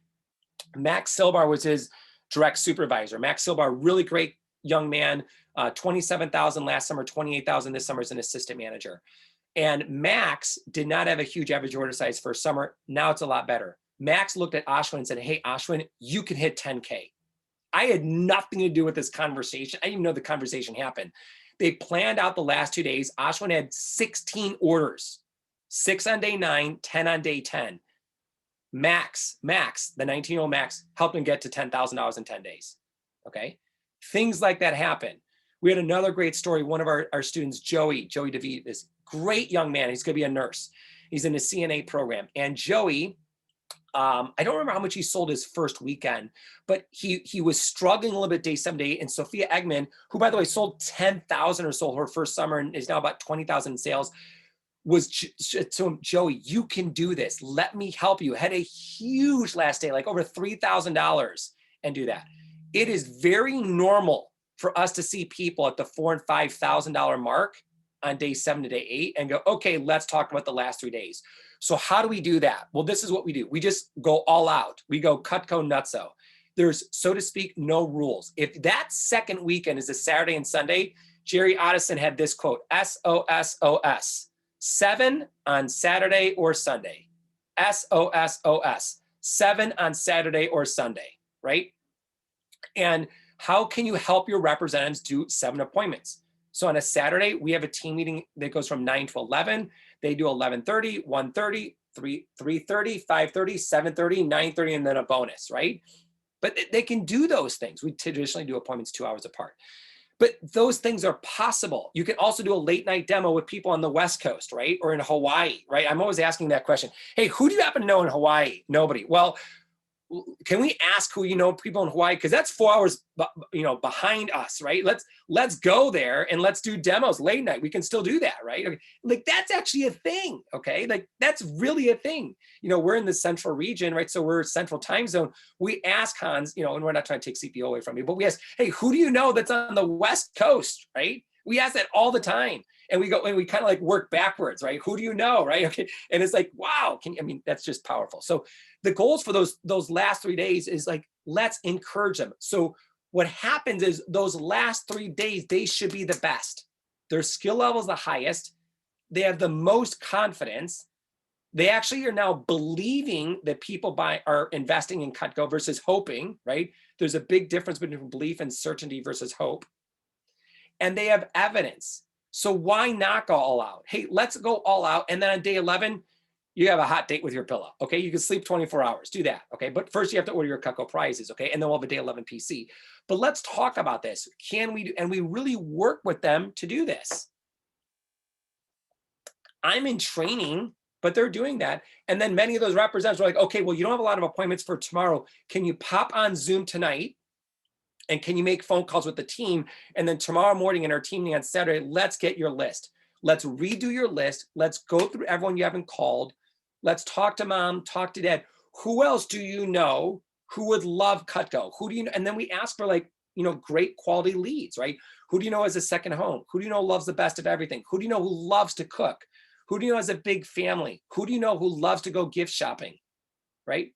Max Silbar was his direct supervisor. Max Silbar, really great young man, 27,000 last summer, 28,000 this summer as an assistant manager. And Max did not have a huge average order size for summer. Now it's a lot better. Max looked at Ashwin and said, hey, Ashwin, you can hit 10K. I had nothing to do with this conversation. I didn't even know the conversation happened. They planned out the last 2 days. Ashwin had 16 orders, 6 on day 9, 10 on day 10. Max, the 19-year-old Max, helped him get to $10,000 in 10 days. Okay. Things like that happen. We had another great story. One of our students, Joey DeVee, this great young man. He's going to be a nurse. He's in the CNA program. And Joey, I don't remember how much he sold his first weekend, but he was struggling a little bit day 7 to 8. And Sophia Eggman, who, by the way, sold 10,000 or so her first summer and is now about 20,000 in sales, was to Joey, you can do this. Let me help you. Had a huge last day, like over $3,000, and do that. It is very normal for us to see people at the $4,000 and $5,000 mark on day 7 to day 8 and go, okay, let's talk about the last 3 days. So how do we do that? Well, this is what we do. We just go all out. We go Cutco nutso. There's, so to speak, no rules. If that second weekend is a Saturday and Sunday, Jerry Otteson had this quote, SOSOS. 7 on Saturday or Sunday. SOSOS. 7 on Saturday or Sunday, right? And how can you help your representatives do 7 appointments? So on a Saturday, we have a team meeting that goes from 9 to 11. They do 11:30, 1:30, 3:30, 5:30, 7:30, 9:30, and then a bonus, right? But they can do those things. We traditionally do appointments 2 hours apart. But those things are possible. You can also do a late night demo with people on the West Coast, right? Or in Hawaii, right? I'm always asking that question. Hey, who do you happen to know in Hawaii? Nobody. Well, can we ask who you know people in Hawaii? Because that's 4 hours, behind us, right? Let's go there and let's do demos late night. We can still do that, right? Like that's actually a thing, okay? Like that's really a thing. We're in the central region, right? So we're central time zone. We ask Hans, and we're not trying to take CPO away from you, but we ask, hey, who do you know that's on the West Coast, right? We ask that all the time. And we go and we kind of like work backwards, right? Who do you know, right? Okay. And it's like, wow, that's just powerful. So the goals for those last 3 days is like, let's encourage them. So what happens is those last 3 days, they should be the best. Their skill level is the highest. They have the most confidence. They actually are now believing that people are investing in Cutco versus hoping, right? There's a big difference between belief and certainty versus hope. And they have evidence. So why not go all out? Hey, let's go all out. And then on day 11, you have a hot date with your pillow. Okay. You can sleep 24 hours. Do that. Okay. But first you have to order your Cutco prizes. Okay. And then we'll have a day 11 PC. But let's talk about this. Can we do, and we really work with them to do this. I'm in training, but they're doing that. And then many of those representatives are like, okay, well, you don't have a lot of appointments for tomorrow. Can you pop on Zoom tonight? And can you make phone calls with the team? And then tomorrow morning in our team meeting on Saturday, let's get your list. Let's redo your list. Let's go through everyone you haven't called. Let's talk to mom, talk to dad. Who else do you know who would love Cutco? Who do you know? And then we ask for great quality leads, right? Who do you know has a second home? Who do you know loves the best of everything? Who do you know who loves to cook? Who do you know has a big family? Who do you know who loves to go gift shopping, right?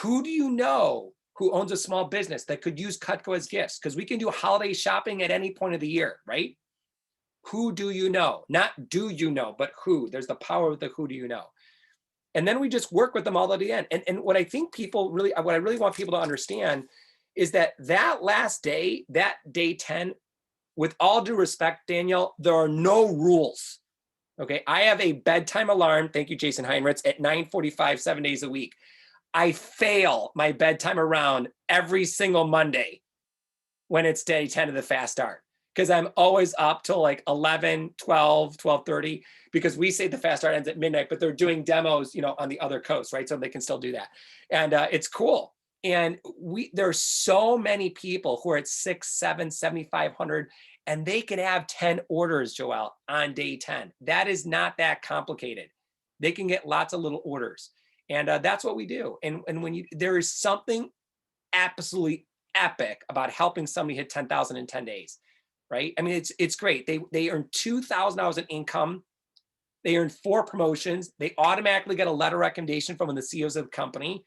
Who do you know who owns a small business that could use Cutco as gifts? Because we can do holiday shopping at any point of the year, right? Who do you know? Not do you know, but who. There's the power of the who do you know. And then we just work with them all at the end. And what I think what I really want people to understand is that last day, that day 10, with all due respect, Danielle, there are no rules. Okay, I have a bedtime alarm, thank you, Jason Heinrichs, at 9:45, 7 days a week. I fail my bedtime around every single Monday when it's day 10 of the fast start, because I'm always up till like 11, 12, 12:30, because we say the fast start ends at midnight, but they're doing demos, on the other coast, right? So they can still do that. And it's cool. And there's so many people who are at 6, 7, 7,500, and they can have 10 orders, Joelle, on day 10. That is not that complicated. They can get lots of little orders. And that's what we do. And when there is something absolutely epic about helping somebody hit 10,000 in 10 days, right? I mean, it's great. They earn $2,000 in income. They earn 4 promotions. They automatically get a letter of recommendation from one of the CEOs of the company.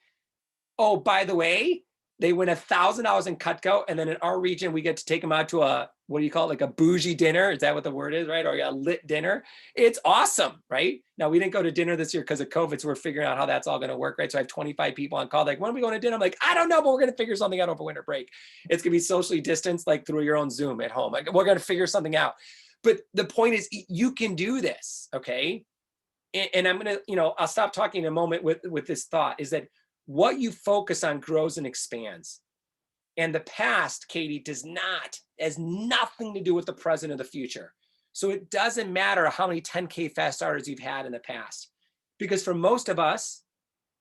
Oh, by the way, they win $1,000 in Cutco. And then in our region, we get to take them out to a, what do you call it? Like a bougie dinner. Is that what the word is, right? Or a lit dinner. It's awesome, right? Now, we didn't go to dinner this year because of COVID. So we're figuring out how that's all going to work, right? So I have 25 people on call. Like, when are we going to dinner? I'm like, I don't know, but we're going to figure something out over winter break. It's going to be socially distanced, like through your own Zoom at home. Like, we're going to figure something out. But the point is, you can do this, okay? And I'm gonna, I'll stop talking in a moment with this thought, is that what you focus on grows and expands. And the past, Katie, has nothing to do with the present or the future. So it doesn't matter how many 10K fast starters you've had in the past, because for most of us,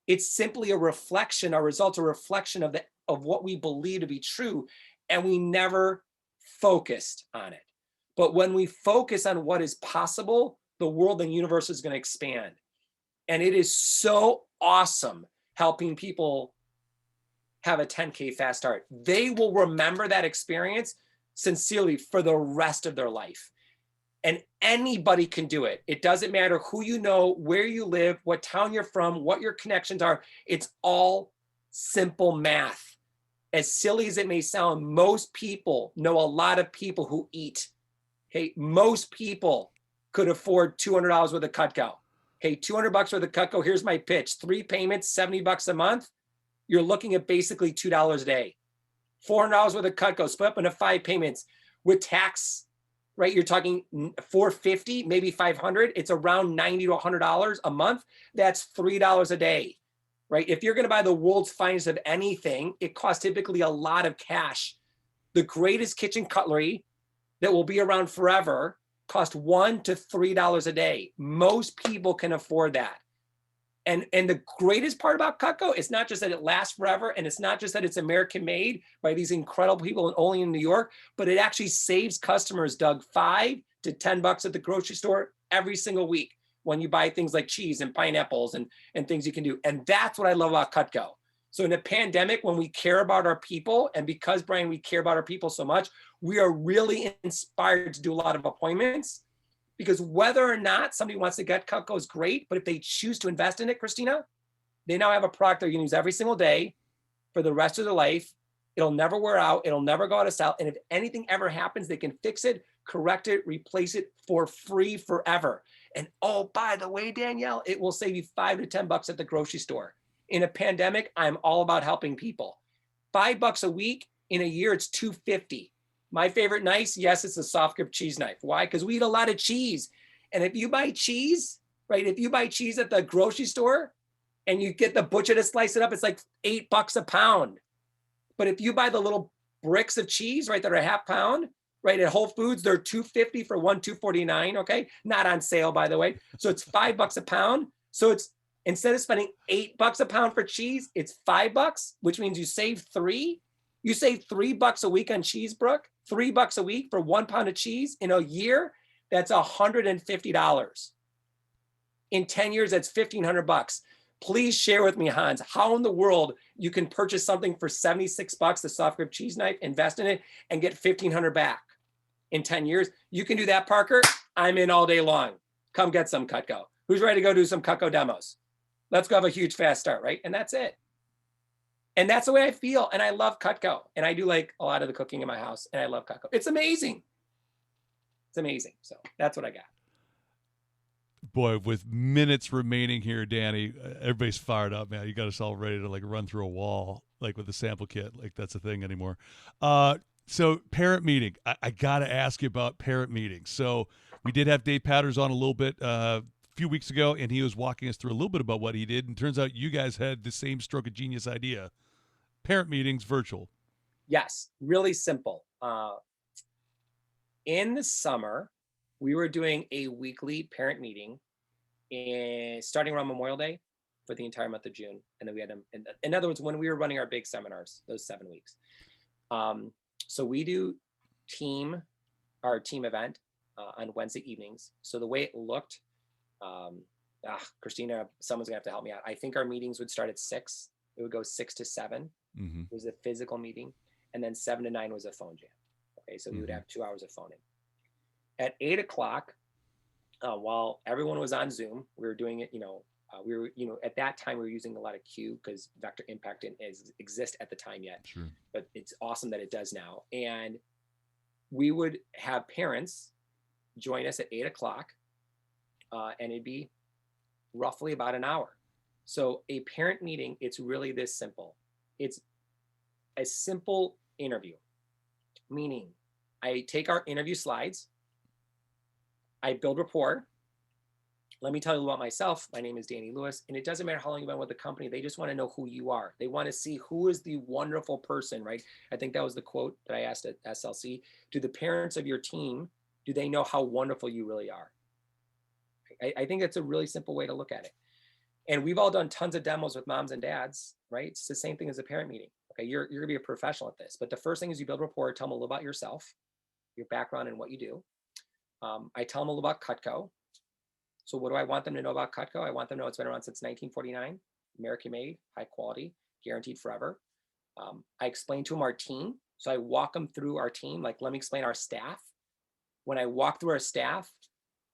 it's simply a reflection, a result, a reflection of what we believe to be true, and we never focused on it. But when we focus on what is possible, the world and universe is going to expand. And it is so awesome helping people have a 10K fast start. They will remember that experience sincerely for the rest of their life. And anybody can do it. It doesn't matter who you know, where you live, what town you're from, what your connections are. It's all simple math. As silly as it may sound, most people know a lot of people who eat. Hey, most people could afford $200 worth of Cutco. Hey, $200 worth of Cutco. Here's my pitch. 3 payments, $70 a month. You're looking at basically $2 a day. $400 worth of Cutco split up into 5 payments with tax, right? You're talking $450, maybe $500. It's around $90 to $100 a month. That's $3 a day, right? If you're going to buy the world's finest of anything, it costs typically a lot of cash. The greatest kitchen cutlery that will be around forever cost $1 to $3 a day. Most people can afford that. And the greatest part about Cutco is not just that it lasts forever, and it's not just that it's American made by these incredible people and only in New York, but it actually saves customers, Doug, $5 to $10 at the grocery store every single week when you buy things like cheese and pineapples and things you can do. And that's what I love about Cutco. So in a pandemic, when we care about our people, and because, Brian, we care about our people so much, we are really inspired to do a lot of appointments. Because whether or not somebody wants to get Cutco is great, but if they choose to invest in it, Christina, they now have a product they're going to use every single day for the rest of their life. It'll never wear out. It'll never go out of style. And if anything ever happens, they can fix it, correct it, replace it for free forever. And oh, by the way, Danielle, it will save you $5 to $10 at the grocery store. In a pandemic, I'm all about helping people. $5 a week, in a year, it's $250. My favorite knife, yes, it's a soft grip cheese knife. Why? Because we eat a lot of cheese. And if you buy cheese, right, if you buy cheese at the grocery store and you get the butcher to slice it up, it's like $8 a pound. But if you buy the little bricks of cheese, right, that are a half pound, right, at Whole Foods, they're $250 for one, $249, okay? Not on sale, by the way. So it's $5 a pound. So it's, instead of spending $8 a pound for cheese, it's $5, which means you save $3. You save $3 a week on cheese, Brooke. $3 a week for 1 pound of cheese in a year. That's $150. In 10 years, that's $1,500. Please share with me, Hans, how in the world you can purchase something for $76, the soft grip cheese knife, invest in it, and get $1,500 back in 10 years. You can do that, Parker. I'm in all day long. Come get some Cutco. Who's ready to go do some Cutco demos? Let's go have a huge fast start, right? And that's it. And that's the way I feel. And I love Cutco. And I do like a lot of the cooking in my house. And I love Cutco. It's amazing. It's amazing. So that's what I got. Boy, with minutes remaining here, Danny, everybody's fired up, man. You got us all ready to like run through a wall, like with the sample kit. Like that's a thing anymore. So parent meeting. I got to ask you about parent meetings. So we did have Dave Patters on a little bit a few weeks ago, and he was walking us through a little bit about what he did. And turns out you guys had the same stroke of genius idea. Parent meetings virtual. Yes, really simple. In the summer, we were doing a weekly parent meeting starting around Memorial Day for the entire month of June. And then we had them, in other words, when we were running our big seminars, those 7 weeks. So we do our team event on Wednesday evenings. So the way it looked, Christina, someone's gonna have to help me out. I think our meetings would start at 6. It would go 6 to 7. Mm-hmm. It was a physical meeting. And then 7 to 9 was a phone jam. Okay, so we would have 2 hours of phoning. At 8 o'clock, while everyone was on Zoom, we were doing it, at that time we were using a lot of Q because Vector Impact didn't exist at the time yet. Sure. But it's awesome that it does now. And we would have parents join us at 8 o'clock, and it'd be roughly about an hour. So a parent meeting, it's really this simple. It's a simple interview, meaning I take our interview slides, I build rapport. Let me tell you about myself. My name is Danny Lewis, and it doesn't matter how long you've been with the company. They just want to know who you are. They want to see who is the wonderful person, right? I think that was the quote that I asked at SLC. Do the parents of your team, do they know how wonderful you really are? I think that's a really simple way to look at it. And we've all done tons of demos with moms and dads, right? It's the same thing as a parent meeting. Okay, you're gonna be a professional at this. But the first thing is you build rapport, tell them a little about yourself, your background and what you do. I tell them a little about Cutco. So what do I want them to know about Cutco? I want them to know it's been around since 1949, American made, high quality, guaranteed forever. I explain to them our team. So I walk them through our team. Like, let me explain our staff. When I walk through our staff,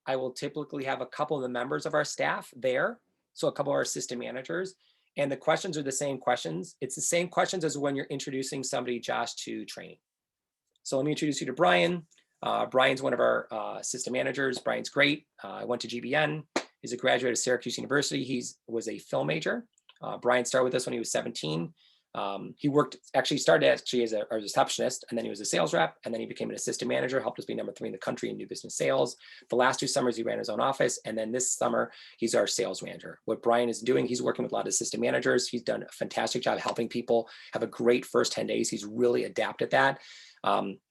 I will typically have a couple of the members of our staff there. So a couple of our assistant managers. And the questions are the same questions. It's the same questions as when you're introducing somebody, Josh, to training. So let me introduce you to Brian. Brian's one of our assistant managers. Brian's great. I went to GBN. He's a graduate of Syracuse University. He was a film major. Brian started with us when he was 17. He started as a receptionist, and then he was a sales rep, and then he became an assistant manager, helped us be number 3 in the country in new business sales. The last 2 summers, he ran his own office, and then this summer, he's our sales manager. What Brian is doing, he's working with a lot of assistant managers. He's done a fantastic job helping people have a great first 10 days. He's really adapted that.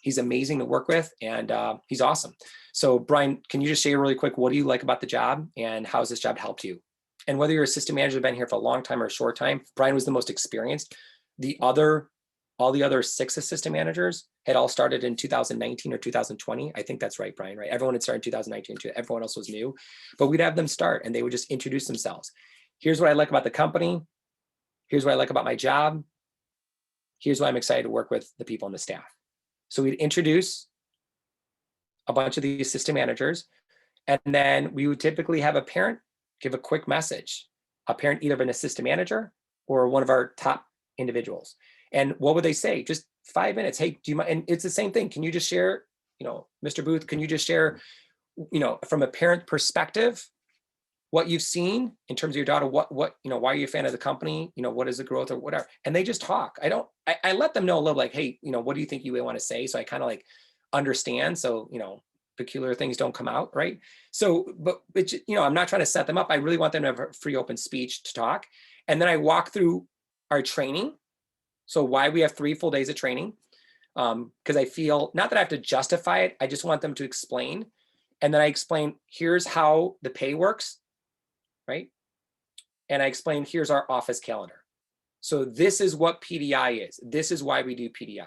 He's amazing to work with, and he's awesome. So Brian, can you just share really quick, what do you like about the job, and how has this job helped you? And whether you're assistant manager, been here for a long time or a short time, Brian was the most experienced. All the other 6 assistant managers had all started in 2019 or 2020. I think that's right, Brian, right? Everyone had started in 2019, everyone else was new, but we'd have them start and they would just introduce themselves. Here's what I like about the company. Here's what I like about my job. Here's why I'm excited to work with the people on the staff. So we'd introduce a bunch of the assistant managers, and then we would typically have a parent give a quick message, a parent, either of an assistant manager or one of our top individuals. And what would they say? Just 5 minutes. Hey, do you mind? And it's the same thing. Can you just share, Mr. Booth, can you just share, from a parent perspective, what you've seen in terms of your daughter, what, why are you a fan of the company? What is the growth or whatever? And they just talk. I let them know a little, like, hey, what do you think you want to say? So I kind of like understand. So, peculiar things don't come out, right? So, but I'm not trying to set them up. I really want them to have a free open speech to talk. And then I walk through our training. So why we have 3 full days of training. Because I feel, not that I have to justify it, I just want them to explain. And then I explain, here's how the pay works, right? And I explain, here's our office calendar. So this is what PDI is. This is why we do PDI.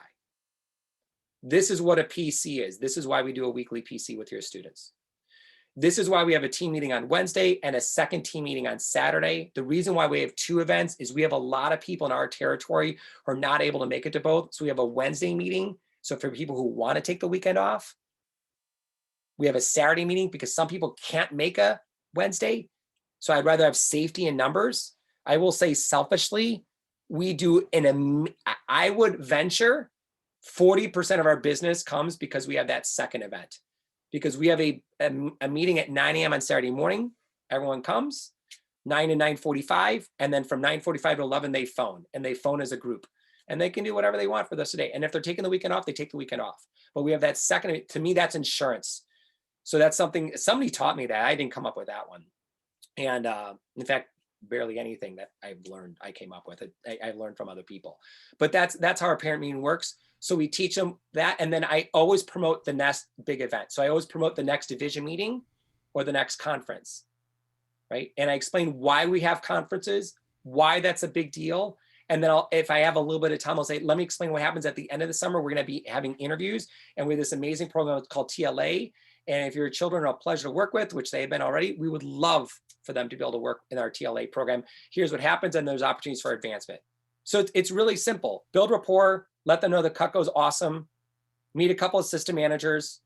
This is what a PC is. This is why we do a weekly PC with your students. This is why we have a team meeting on Wednesday and a second team meeting on Saturday. The reason why we have 2 events is we have a lot of people in our territory who are not able to make it to both. So we have a Wednesday meeting. So for people who want to take the weekend off, we have a Saturday meeting because some people can't make a Wednesday. So I'd rather have safety in numbers. I will say selfishly, I would venture 40% of our business comes because we have that second event. Because we have a meeting at 9 a.m. on Saturday morning. Everyone comes, 9 to 9:45, and then from 9:45 to 11, they phone as a group. And they can do whatever they want for the rest of the day. And if they're taking the weekend off, they take the weekend off. But we have that second, to me, that's insurance. So that's something, somebody taught me that. I didn't come up with that one. And in fact, barely anything that I've learned, I came up with it. I learned from other people. But that's how our parent meeting works. So we teach them that. And then I always promote the next big event. So I always promote the next division meeting or the next conference, right? And I explain why we have conferences, why that's a big deal. And then if I have a little bit of time, I'll say, let me explain what happens at the end of the summer. We're going to be having interviews. And we have this amazing program called TLA. And if your children are a pleasure to work with, which they have been already, we would love for them to be able to work in our TLA program. Here's what happens, and there's opportunities for advancement. So it's really simple. Build rapport, let them know the Cutco is awesome, meet a couple of system managers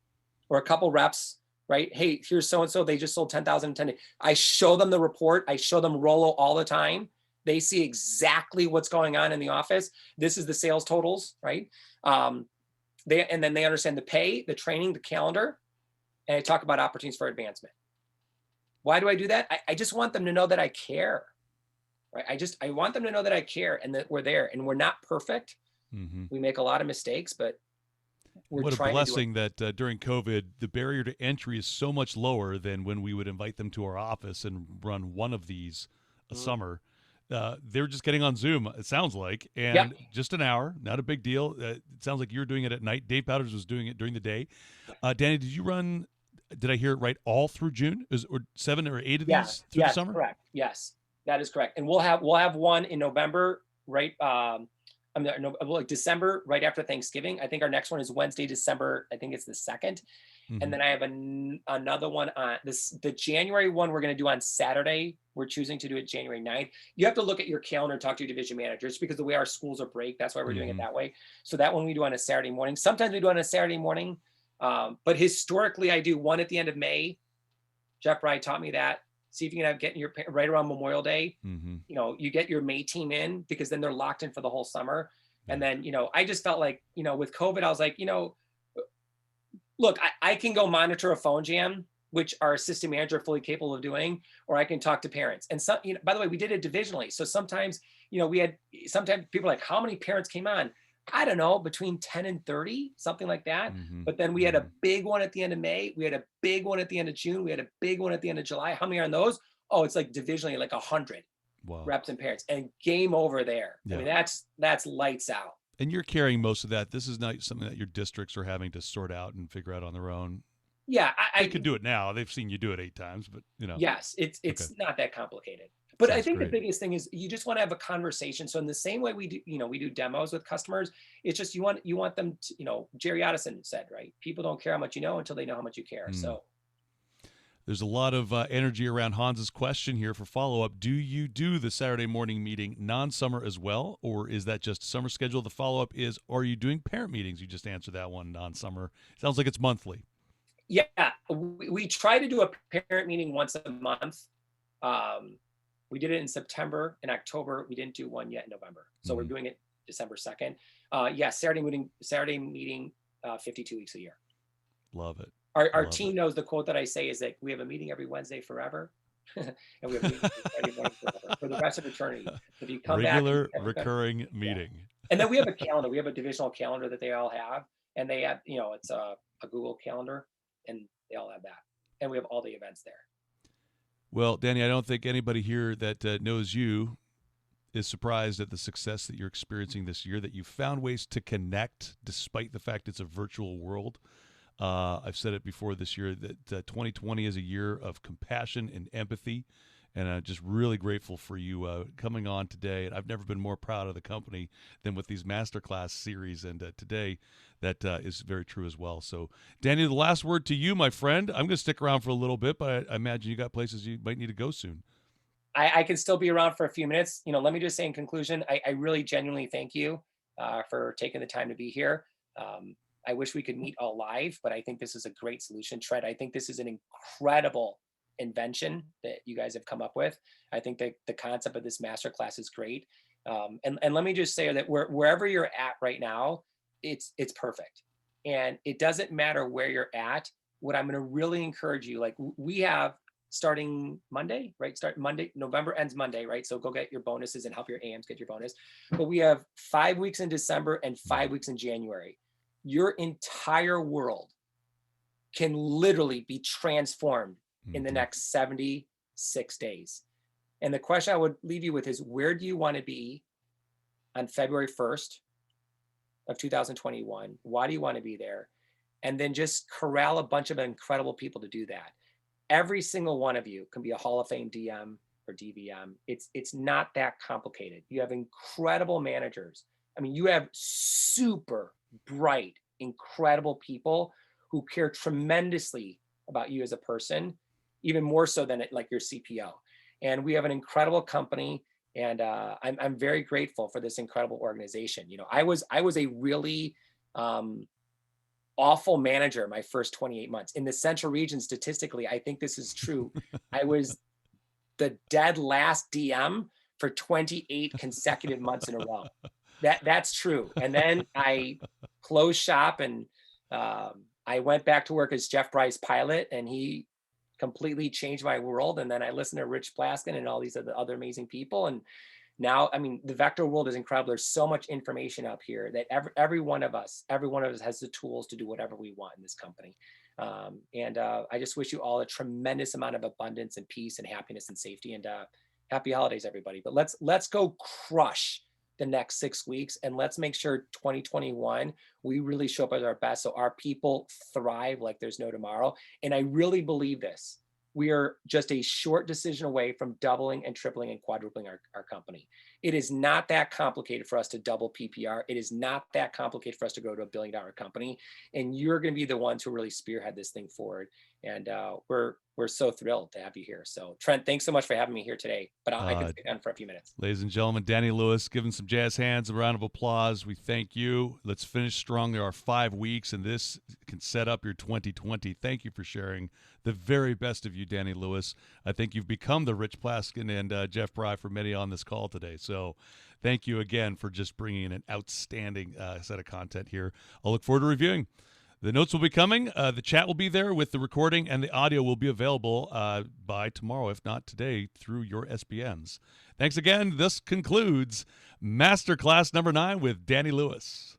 or a couple reps, right? Hey, here's so-and-so, they just sold 10,000 in 10 days. I show them the report. I show them Rollo all the time. They see exactly what's going on in the office. This is the sales totals, right? And then they understand the pay, the training, the calendar, and I talk about opportunities for advancement. Why do I do that? I just want them to know that I care, right? I want them to know that I care and that we're there, and we're not perfect. Mm-hmm. We make a lot of mistakes, but we're What a trying to do it. blessing that during COVID, the barrier to entry is so much lower than when we would invite them to our office and run one of these a Mhm. summer. They're just getting on Zoom, it sounds like, Yep. and just an hour, not a big deal. It sounds like you're doing it at night. Dave Powders was doing it during the day. Danny, did you run? Did I hear it right? All through June, or 7 or 8 of Yeah. these through the Yes. summer? Correct. Yes, that is correct. And we'll have one in November, right? I mean, no, like December, right after Thanksgiving. I think our next one is Wednesday, December. I think it's the 2nd. And Mm-hmm. then I have another one on the January one we're going to do on Saturday. We're choosing to do it January 9th. You have to look at your calendar and talk to your division managers because the way our schools are break, that's why we're doing it Mm-hmm. that way. So that one we do on a Saturday morning. Sometimes we do on a Saturday morning. But historically, I do one at the end of May. Jeff Bry taught me that. See if you can get your right around Memorial Day. Mm-hmm. You get your May team in because then they're locked in for the whole summer. Yeah. And then, I just felt like, with COVID, I was like, look, I can go monitor a phone jam, which our assistant manager are fully capable of doing, or I can talk to parents. And some, by the way, we did it divisionally. So sometimes, sometimes people are like, how many parents came on? I don't know, between 10 and 30, something like that. Mm-hmm. But then we had a big one at the end of May. We had a big one at the end of June. We had a big one at the end of July. How many are on those? Oh, it's like divisionally, like 100 Wow. reps and parents, and game over there. Yeah. I mean, that's lights out. And you're carrying most of that. This is not something that your districts are having to sort out and figure out on their own. Yeah, They could do it now. They've seen you do it 8 times, but Yes, it's Okay. not that complicated. But I Sounds think great. the biggest thing is you just want to have a conversation. So in the same way we do, we do demos with customers. It's just you want them to, Jerry Otteson said, right? People don't care how much you know until they know how much you care. So there's a lot of energy around Hans's question here for follow-up. Do you do the Saturday morning meeting non-summer as well, or is that just summer schedule? The follow-up is, are you doing parent meetings? You just answered that one, non-summer. Sounds like it's monthly. Yeah, we try to do a parent meeting once a month. We did it in September and October. We didn't do one yet in November. So we're doing it December 2nd. Saturday meeting 52 weeks a year. Love it. Our team knows the quote that I say is that we have a meeting every Wednesday forever. And we have a meeting every morning forever, for the rest of eternity. If you come Regular, back, recurring meeting. And then we have a calendar. We have a divisional calendar that they all have. And they have, it's a Google calendar, and they all have that. And we have all the events there. Well, Danny, I don't think anybody here that knows you is surprised at the success that you're experiencing this year, that you've found ways to connect despite the fact it's a virtual world. I've said it before this year that 2020 is a year of compassion and empathy, and I'm just really grateful for you coming on today. And I've never been more proud of the company than with these Masterclass series, and today that is very true as well. So, Danny, the last word to you, my friend. I'm going to stick around for a little bit, but I imagine you got places you might need to go soon. I can still be around for a few minutes. Let me just say in conclusion, I really genuinely thank you for taking the time to be here. I wish we could meet all live, but I think this is a great solution. Tread, I think this is an incredible invention that you guys have come up with. I think that the concept of this masterclass is great. And let me just say that wherever you're at right now, it's perfect. And it doesn't matter where you're at. What I'm going to really encourage you, like we have starting Monday, right? Start Monday, November ends Monday, right? So go get your bonuses and help your AMs get your bonus. But we have 5 weeks in December and 5 weeks in January. Your entire world can literally be transformed in the next 76 days. And the question I would leave you with is, where do you want to be on February 1st of 2021? Why do you want to be there? And then just corral a bunch of incredible people to do that. Every single one of you can be a Hall of Fame DM or DVM. It's not that complicated. You have incredible managers. I mean, you have super bright, incredible people who care tremendously about you as a person, even more so than like your CPO. And we have an incredible company, and I'm very grateful for this incredible organization. I was a really awful manager my first 28 months in the central region. Statistically, I think this is true. I was the dead last DM for 28 consecutive months in a row. That's true. And then I closed shop, and I went back to work as Jeff Bry's pilot, and he completely changed my world. And then I listened to Rich Plaskin and all these other amazing people. And Now, I mean, the vector world is incredible. There's so much information up here that every one of us has the tools to do whatever we want in this company. And I just wish you all a tremendous amount of abundance and peace and happiness and safety, and happy holidays, everybody. But let's go crush the next 6 weeks, and let's make sure 2021 we really show up at our best so our people thrive like there's no tomorrow. And I really believe this. We are just a short decision away from doubling and tripling and quadrupling our company. It is not that complicated for us to double PPR. It is not that complicated for us to grow to $1 billion company. And you're going to be the ones who really spearhead this thing forward. And we're so thrilled to have you here. So Trent, thanks so much for having me here today. But I can stay on for a few minutes. Ladies and gentlemen, Danny Lewis, give him some jazz hands, a round of applause. We thank you. Let's finish strong. There are 5 weeks, and this can set up your 2020. Thank you for sharing the very best of you, Danny Lewis. I think you've become the Rich Plaskin and Jeff Bry for many on this call today. So thank you again for just bringing an outstanding set of content here. I'll look forward to reviewing. The notes will be coming. The chat will be there with the recording, and the audio will be available by tomorrow, if not today, through your SBNs. Thanks again. This concludes Masterclass number 9 with Danny Lewis.